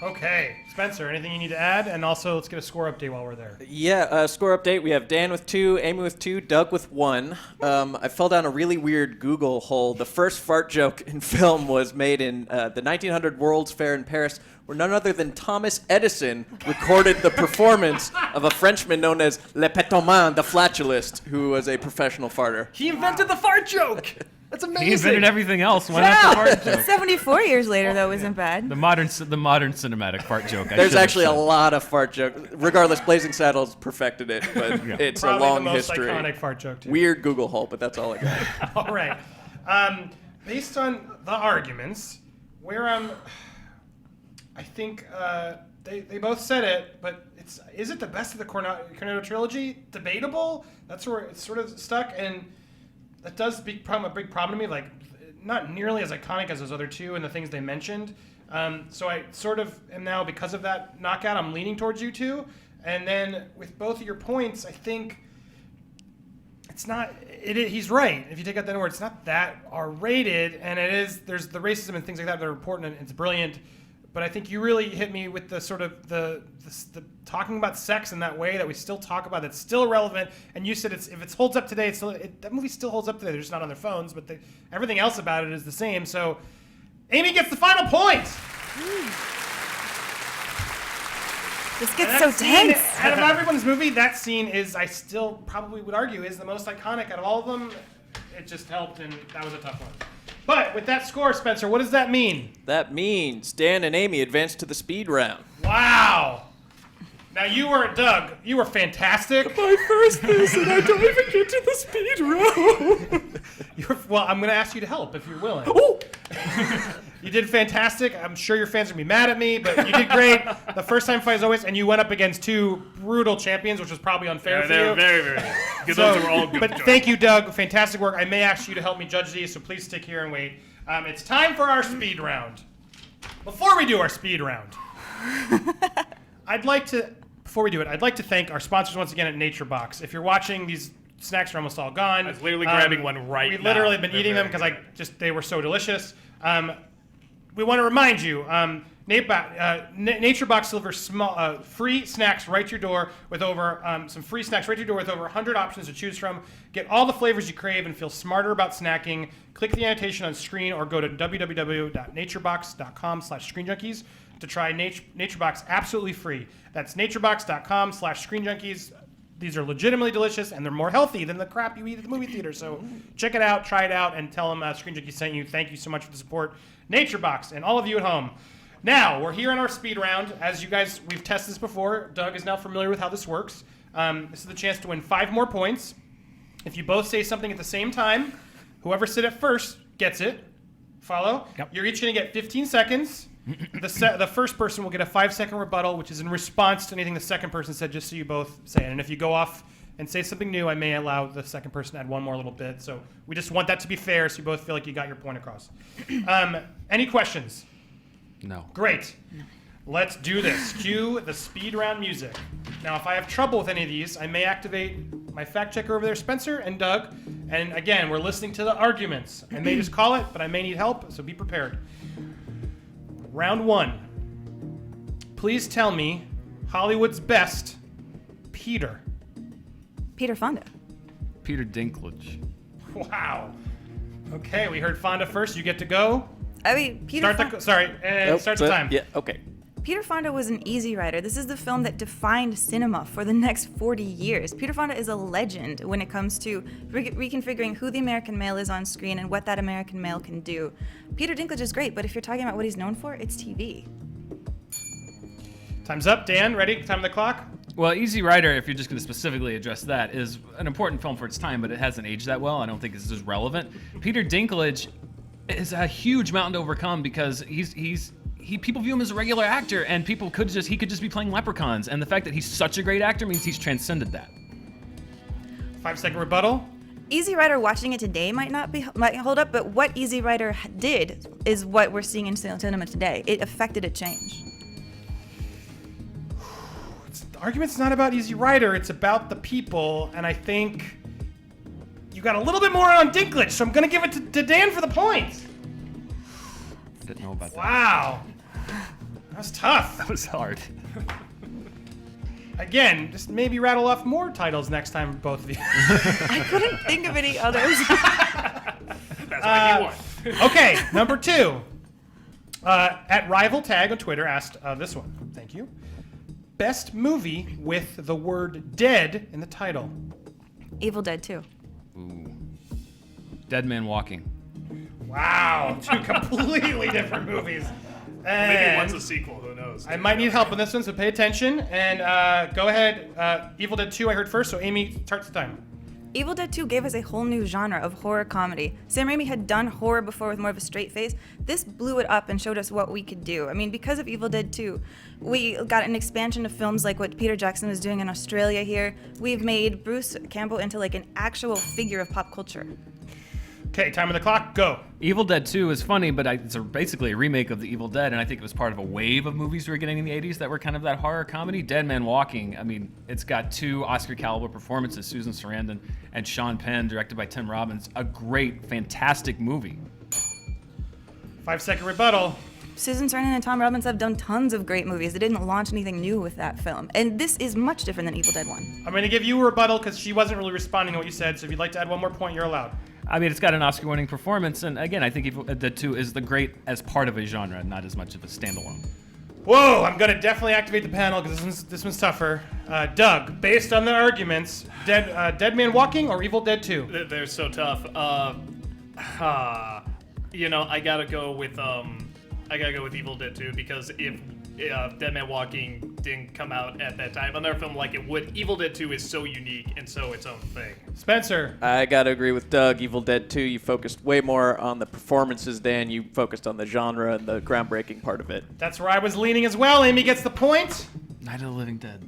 Okay, Spencer, anything you need to add? And also, let's get a score update while we're there. Yeah, score update. We have Dan with 2, Amy with 2, Doug with 1. I fell down a really weird Google hole. The first fart joke in film was made in the 1900 World's Fair in Paris, where none other than Thomas Edison recorded the performance of a Frenchman known as Le Pétoman, the flatulist, who was a professional farter. He invented the fart joke! That's amazing. He invented everything else. Why not the fart joke? 74 years later, though, isn't bad. The modern cinematic fart joke. There's actually a lot of fart jokes. Regardless, Blazing Saddles perfected it, but it's Probably a long the most history. iconic fart joke, too. Weird Google hole, but that's all I got. All right. Based on the arguments, where I think they both said it, but is it the best of the Cornetto trilogy? Debatable. That's where it's sort of stuck, and that does become a big problem to me. Like, not nearly as iconic as those other two and the things they mentioned. So I sort of am now, because of that knockout, I'm leaning towards you two. And then with both of your points, I think it's not. He's right. If you take out that word, it's not that R-rated, and it is. There's the racism and things like that are important, and it's brilliant. But I think you really hit me with the sort of the talking about sex in that way that we still talk about, that's still relevant. And you said if it holds up today, that movie still holds up today. They're just not on their phones, but everything else about it is the same. So Amy gets the final point. This gets so tense. Out of everyone's movie, that scene is, I still probably would argue, is the most iconic out of all of them. It just helped, and that was a tough one. But with that score, Spencer, what does that mean? That means Dan and Amy advance to the speed round. Wow. Now Doug, you were fantastic. My first miss, and I don't even get to the speed round. Well, I'm going to ask you to help if you're willing. Ooh. You did fantastic. I'm sure your fans are going to be mad at me, but you did great. The first time fight as always, and you went up against two brutal champions, which was probably unfair for They're you. very, very good. Because those were all good. But thank you, Doug. Fantastic work. I may ask you to help me judge these, so please stick here and wait. It's time for our speed round. Before we do our speed round, before we do it, I'd like to thank our sponsors once again at Nature Box. If you're watching, these snacks are almost all gone. I was literally grabbing one right now. We literally have been eating them because they were so delicious. We want to remind you, Nature Box delivers small free snacks right to your door with over 100 options to choose from. Get all the flavors you crave and feel smarter about snacking. Click the annotation on screen or go to www.naturebox.com/screenjunkies to try NatureBox absolutely free. That's naturebox.com/screenjunkies. These are legitimately delicious, and they're more healthy than the crap you eat at the movie theater. So check it out, try it out, and tell them Screen Junkies sent you. Thank you so much for the support, NatureBox, and all of you at home. Now, we're here in our speed round. As you guys, we've tested this before. Doug is now familiar with how this works. This is the chance to win 5 more points. If you both say something at the same time, whoever said it first gets it. Follow? Yep. You're each going to get 15 seconds. The first person will get a 5-second rebuttal, which is in response to anything the second person said, just so you both say it. And if you go off and say something new, I may allow the second person to add one more little bit. So we just want that to be fair, so you both feel like you got your point across. Any questions? No. Great. Let's do this. Cue the speed round music. Now, if I have trouble with any of these, I may activate my fact checker over there, Spencer and Doug. And again, we're listening to the arguments. I may just call it, but I may need help, so be prepared. Round 1. Please tell me Hollywood's best Peter. Peter Fonda. Peter Dinklage. Wow. Okay, we heard Fonda first. You get to go. I mean, Start the time. Yeah, okay. Peter Fonda was an Easy Rider. This is the film that defined cinema for the next 40 years. Peter Fonda is a legend when it comes to reconfiguring who the American male is on screen and what that American male can do. Peter Dinklage is great, but if you're talking about what he's known for, it's TV. Time's up. Dan, ready? Time the clock. Well, Easy Rider, if you're just going to specifically address that, is an important film for its time, but it hasn't aged that well. I don't think this is relevant. Peter Dinklage is a huge mountain to overcome because people view him as a regular actor, and he could just be playing leprechauns. And the fact that he's such a great actor means he's transcended that. 5-second rebuttal. Easy Rider, watching it today might hold up, but what Easy Rider did is what we're seeing in cinema today. It affected a change. The argument's not about Easy Rider, it's about the people, and I think you got a little bit more on Dinklage, so I'm going to give it to Dan for the point. Didn't know about that. Wow. That was tough. That was hard. Again, just maybe rattle off more titles next time, both of you. I couldn't think of any others. That's why you won. Okay, number 2. At Rival Tag on Twitter asked this one. Thank you. Best movie with the word dead in the title. Evil Dead 2. Ooh. Dead Man Walking. Wow, 2 completely different movies. Maybe And one's a sequel. Who knows? I might need help on this one, so pay attention. And go ahead. Evil Dead 2 I heard first, so Amy, starts the time. Evil Dead 2 gave us a whole new genre of horror comedy. Sam Raimi had done horror before with more of a straight face. This blew it up and showed us what we could do. I mean, because of Evil Dead 2, we got an expansion of films like what Peter Jackson was doing in Australia here. We've made Bruce Campbell into like an actual figure of pop culture. Okay, time on the clock, go. Evil Dead 2 is funny, but it's basically a remake of The Evil Dead, and I think it was part of a wave of movies we were getting in the 80s that were kind of that horror comedy. Dead Man Walking, I mean, it's got 2 Oscar-caliber performances, Susan Sarandon and Sean Penn, directed by Tim Robbins. A great, fantastic movie. 5-second rebuttal. Susan Sarandon and Tom Robbins have done tons of great movies. They didn't launch anything new with that film. And this is much different than Evil Dead 1. I'm going to give you a rebuttal because she wasn't really responding to what you said, so if you'd like to add one more point, you're allowed. I mean, it's got an Oscar-winning performance, and again, I think Evil Dead 2 is the great as part of a genre, not as much of a standalone. Whoa, I'm going to definitely activate the panel because this one's tougher. Doug, based on the arguments, Dead Man Walking or Evil Dead 2? They're so tough. I gotta go with Evil Dead 2 because if Dead Man Walking didn't come out at that time. Another film like it would. Evil Dead 2 is so unique and so its own thing. Spencer. I gotta agree with Doug. Evil Dead 2, you focused way more on the performances, Dan. You focused on the genre and the groundbreaking part of it. That's where I was leaning as well. Amy gets the point. Night of the Living Dead.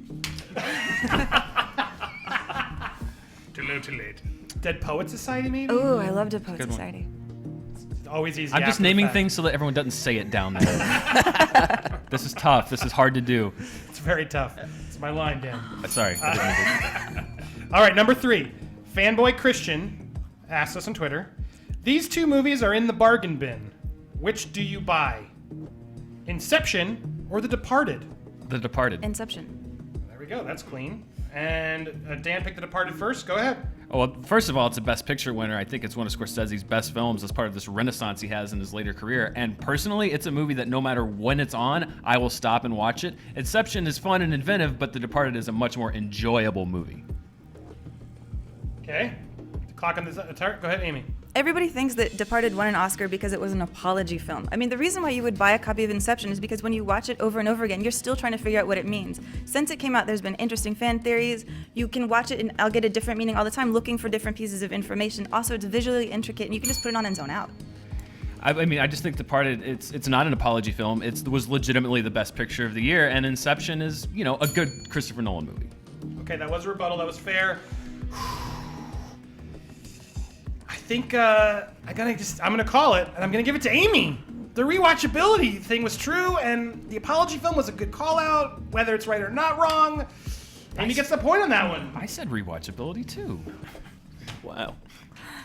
Too little, too late. Dead Poet Society, maybe? Oh, I loved a Poet Good one. Society. Always easy. I'm just after the naming fact. things so that everyone doesn't say it down there. This is tough. This is hard to do. It's very tough. It's my line, Dan. Sorry. I didn't mean All right, number 3. Fanboy Christian asked us on Twitter, these 2 movies are in the bargain bin. Which do you buy? Inception or The Departed? to. The Departed. Inception. There we go. That's clean. And Dan picked The Departed first. Go ahead. Oh, well, first of all, it's a Best Picture winner. I think it's one of Scorsese's best films as part of this renaissance he has in his later career. And personally, it's a movie that no matter when it's on, I will stop and watch it. Inception is fun and inventive, but The Departed is a much more enjoyable movie. Okay. Clock on the chart. Go ahead, Amy. Everybody thinks that Departed won an Oscar because it was an apology film. I mean, the reason why you would buy a copy of Inception is because when you watch it over and over again, you're still trying to figure out what it means. Since it came out, there's been interesting fan theories. You can watch it and I'll get a different meaning all the time, looking for different pieces of information. Also, it's visually intricate and you can just put it on and zone out. I mean, I just think Departed, it's not an apology film. It was legitimately the best picture of the year, and Inception is, a good Christopher Nolan movie. Okay, that was a rebuttal. That was fair. I think I'm gonna call it, and I'm gonna give it to Amy. The rewatchability thing was true, and the apology film was a good call out, whether it's right or not wrong. Amy gets the point on that one. I said rewatchability too. Wow.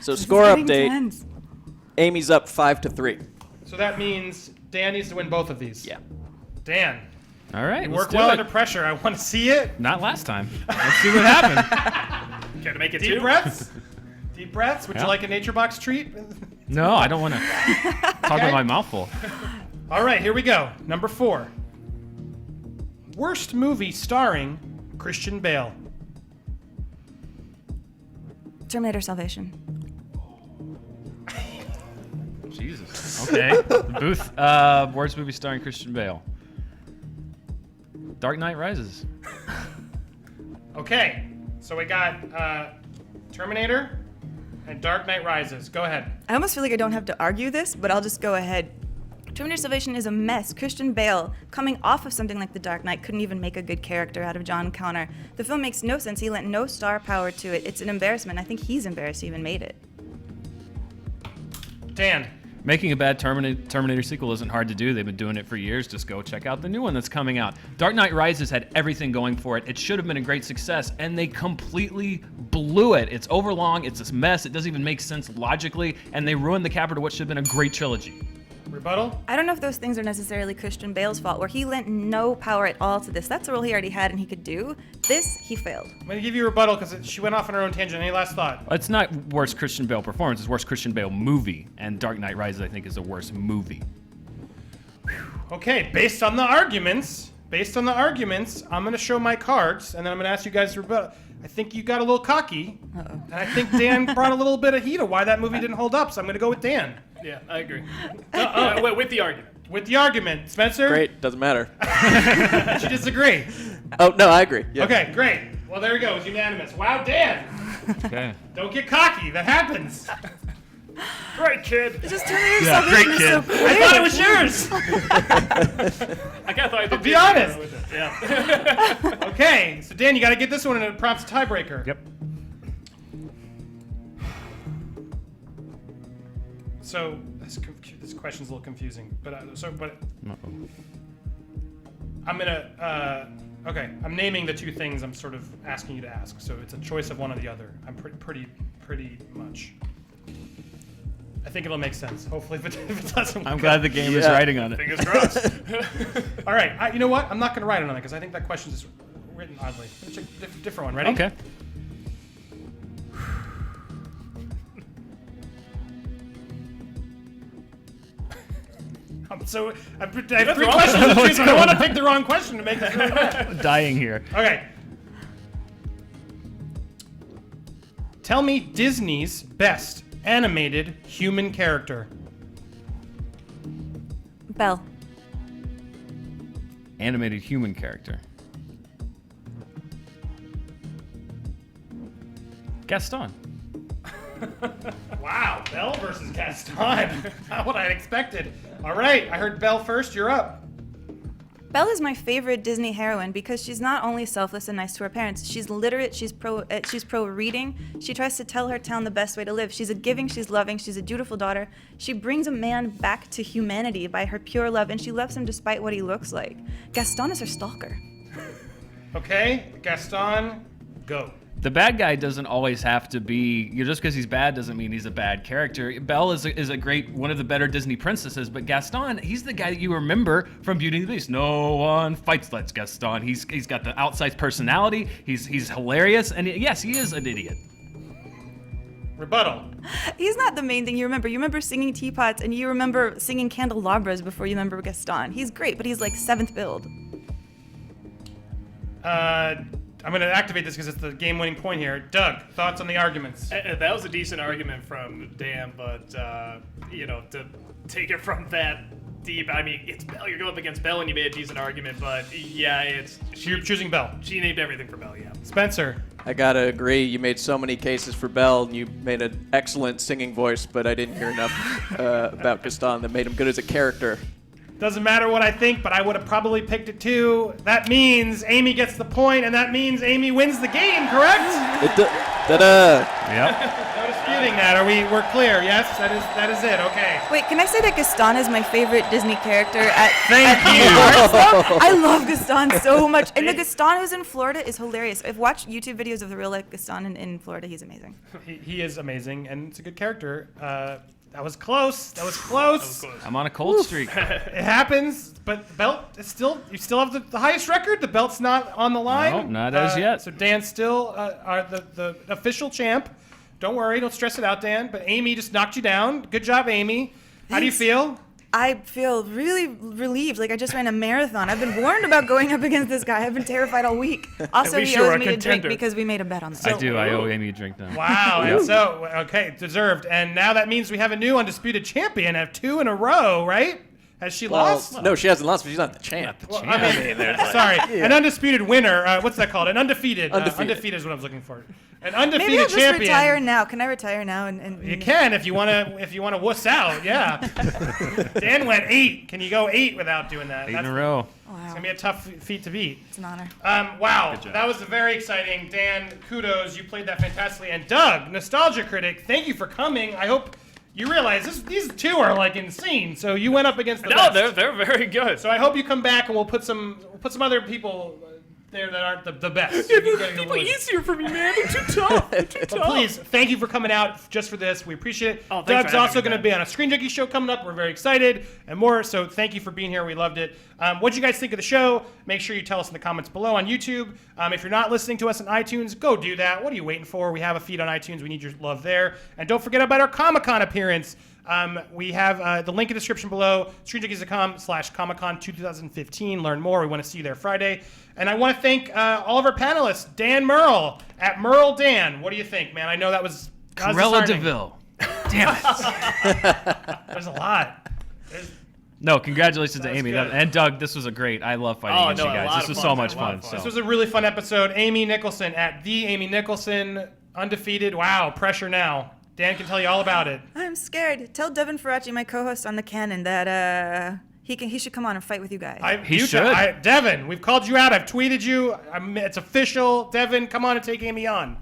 So This is score getting update. tense. Amy's up 5-3. So that means Dan needs to win both of these. Yeah. Dan, All right, you let's work do well it. under pressure. I want to see it. Not last time. Let's see what happened. Care to make it Deep 2? breaths. Deep breaths. Would you Yeah. like a Nature Box treat? No, I don't want to talk with my mouth full. All right, here we go. Number 4. Worst movie starring Christian Bale. Terminator Salvation. Jesus. Okay. Booth. Worst movie starring Christian Bale. Dark Knight Rises. Okay, so we got Terminator and Dark Knight Rises. Go ahead. I almost feel like I don't have to argue this, but I'll just go ahead. Terminator Salvation is a mess. Christian Bale, coming off of something like The Dark Knight, couldn't even make a good character out of John Connor. The film makes no sense. He lent no star power to it. It's an embarrassment. I think he's embarrassed he even made it. Dan. Making a bad Terminator sequel isn't hard to do. They've been doing it for years. Just go check out the new one that's coming out. Dark Knight Rises had everything going for it. It should have been a great success, and they completely blew it. It's overlong. It's a mess. It doesn't even make sense logically, and they ruined the capper to what should have been a great trilogy. Rebuttal? I don't know if those things are necessarily Christian Bale's fault, where he lent no power at all to this. That's a role he already had and he could do. This, he failed. I'm going to give you a rebuttal because she went off on her own tangent. Any last thought? It's not worst Christian Bale performance. It's worst Christian Bale movie, and Dark Knight Rises, I think, is the worst movie. Okay, based on the arguments, I'm going to show my cards, and then I'm going to ask you guys to rebuttal. I think you got a little cocky, and I think Dan brought a little bit of heat of why that movie didn't hold up, so I'm going to go with Dan. Yeah, I agree. With the argument. With the argument. Spencer? Great. Doesn't matter. Did you disagree? Oh, no, I agree. Yeah. Okay, great. Well, there we go. It's unanimous. Wow, Dan. Okay. Don't get cocky. That happens. Great, kid. It's just Terminator Yeah, Salvation great is so kid. clear. I thought it was yours. I kind of thought I did. Be honest. With it. Yeah. Okay, so Dan, you got to get this one and it prompts a tiebreaker. Yep. So this question's a little confusing, but I'm gonna okay. I'm naming the 2 things I'm sort of asking you to ask. So it's a choice of one or the other. I'm pretty much. I think it'll make sense. Hopefully, if it doesn't. I'm glad the game is writing on it. Fingers crossed. All right. You know what? I'm not gonna write it on it because I think that question is written oddly. Let's check a different one. Ready? Okay. So I have 3 questions to choose, but I want to pick the wrong question to make this really bad. Dying here. Okay. Tell me Disney's best animated human character. Belle. animated human character. Gaston. Wow, Belle versus Gaston. Not what I expected. All right, I heard Belle first. You're up. Belle is my favorite Disney heroine because she's not only selfless and nice to her parents, she's literate, she's pro reading. She tries to tell her town the best way to live. She's a giving, she's loving, she's a dutiful daughter. She brings a man back to humanity by her pure love, and she loves him despite what he looks like. Gaston is her stalker. Okay, Gaston, go. The bad guy doesn't always have to be, just because he's bad doesn't mean he's a bad character. Belle is a great, one of the better Disney princesses, but Gaston, he's the guy that you remember from Beauty and the Beast. No one fights like Gaston. He's got the outsized personality. He's hilarious, and yes, he is an idiot. Rebuttal. He's not the main thing you remember. You remember singing teapots, and you remember singing candelabras before you remember Gaston. He's great, but he's like 7th build. I'm going to activate this because it's the game-winning point here. Doug, thoughts on the arguments? That was a decent argument from Dan, but to take it from that deep, I mean, it's Belle. You're going up against Belle, and you made a decent argument, but yeah, You're choosing Belle. She named everything for Belle, yeah. Spencer. I gotta agree. You made so many cases for Belle, and you made an excellent singing voice, but I didn't hear enough about Gaston that made him good as a character. Doesn't matter what I think, but I would have probably picked it too. That means Amy gets the point, and that means Amy wins the game, correct? Ta-da! Yep. No disputing that. We're clear? Yes, that is it. Okay. Wait, can I say that Gaston is my favorite Disney character Thank you. I love Gaston so much. And the Gaston who's in Florida is hilarious. I've watched YouTube videos of the real life Gaston in Florida. He's amazing. He is amazing, and it's a good character. That was close. That was close. I'm on a cold streak. It happens, but the belt is still. You still have the highest record. The belt's not on the line. No, not as yet. So Dan's still the official champ. Don't worry. Don't stress it out, Dan. But Amy just knocked you down. Good job, Amy. How do you feel? I feel really relieved. Like I just ran a marathon. I've been warned about going up against this guy. I've been terrified all week. Also, least he you're owes a me a drink contender. because we made a bet on this. I do. I owe Amy a drink now. Wow. And so, okay, deserved. And now that means we have a new undisputed champion. Have 2 in a row, right? Has she lost? No, she hasn't lost, but she's not the champ. Well, I mean, sorry, an undisputed winner. What's that called? An undefeated. Undefeated is what I was looking for. An undefeated Maybe I'll just champion. retire now. Can I retire now? And You can if you wanna wuss out. Yeah. Dan went 8. Can you go 8 without doing that? 8 in a row. Wow, It's gonna be a tough feat to beat. it's an honor. Wow, that was very exciting. Dan, kudos. You played that fantastically. And Doug, Nostalgia Critic, thank you for coming. I hope you realize these 2 are like insane. So you went up against the No, best. they're very good. So I hope you come back and we'll put some other people there that aren't the best. People easier for me, man. They're too tough. They're too But tough. please, thank you for coming out just for this. We appreciate it. Oh, thanks Doug's for having also me, going to man. be on a Screen Junkies show coming up. We're very excited and more. So thank you for being here. We loved it. What did you guys think of the show? Make sure you tell us in the comments below on YouTube. If you're not listening to us on iTunes, go do that. What are you waiting for? We have a feed on iTunes. We need your love there. And don't forget about our Comic-Con appearance. We have the link in the description below, screenjunkies.com/Comic-Con 2015. Learn more. We want to see you there Friday. And I want to thank all of our panelists. Dan Murrell at Murrell Dan. What do you think, man? I know that was Corella disheartening. DeVille. Damn it. There's a lot. No, congratulations to That was Amy. good. And Doug, this was a great. I love fighting against you a guys. lot This of was fun, so man, much a lot fun. of fun. So. This was a really fun episode. Amy Nicholson at the Amy Nicholson, undefeated. Wow, pressure now. Dan can tell you all about it. I'm scared. Tell Devin Faraci, my co-host on the Canon, that he should come on and fight with you guys. He should. Devin, we've called you out. I've tweeted you. It's official. Devin, come on and take Amy on.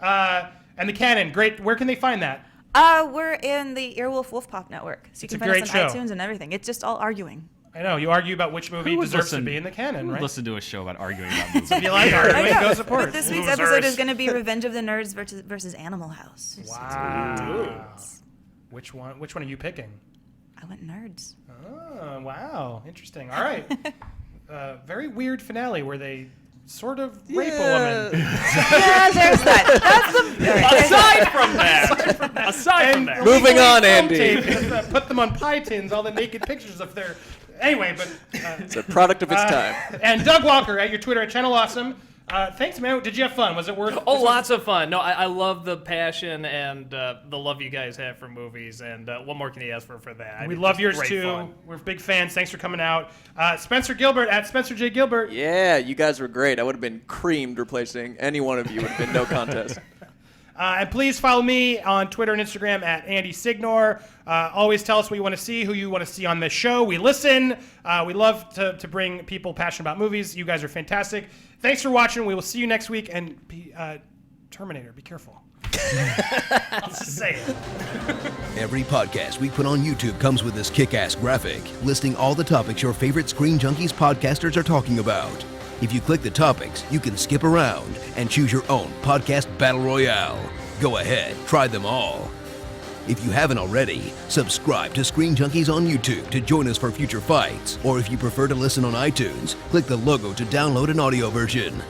And the Canon, great. Where can they find that? We're in the Earwolf Wolf Pop Network, so you It's can a find us great on show. iTunes and everything. It's just all arguing. I know. You argue about which movie Who would deserves to listen- be in the Canon, Who would right? listen to a show about arguing about movies? If you like arguing, go support. But this week's episode is going to be Revenge of the Nerds versus Animal House. Wow. Which one are you picking? I went nerds. Oh, wow. Interesting. All right. Very weird finale where they sort of rape a woman. Yeah, there's that. Aside from that. Moving on, Film Andy. tape, put them on pie tins, all the naked pictures of their... Anyway, but... It's a product of its time. And Doug Walker at your Twitter at Channel Awesome. Thanks, man. Did you have fun? Was it worth? Oh, lots of fun. No, I love the passion and the love you guys have for movies. And what more can you ask for that? We It's love just yours great too. fun. We're big fans. Thanks for coming out. Spencer Gilbert at Spencer J. Gilbert. Yeah, you guys were great. I would have been creamed replacing any one of you. Would have been no contest. And please follow me on Twitter and Instagram at Andy Signore. Always tell us what you want to see, who you want to see on this show. We listen. We love to bring people passionate about movies. You guys are fantastic. Thanks for watching. We will see you next week. And Terminator, be careful. I'll just say it. Every podcast we put on YouTube comes with this kick-ass graphic listing all the topics your favorite Screen Junkies podcasters are talking about. If you click the topics, you can skip around and choose your own podcast battle royale. Go ahead, try them all. If you haven't already, subscribe to Screen Junkies on YouTube to join us for future fights. Or if you prefer to listen on iTunes, click the logo to download an audio version.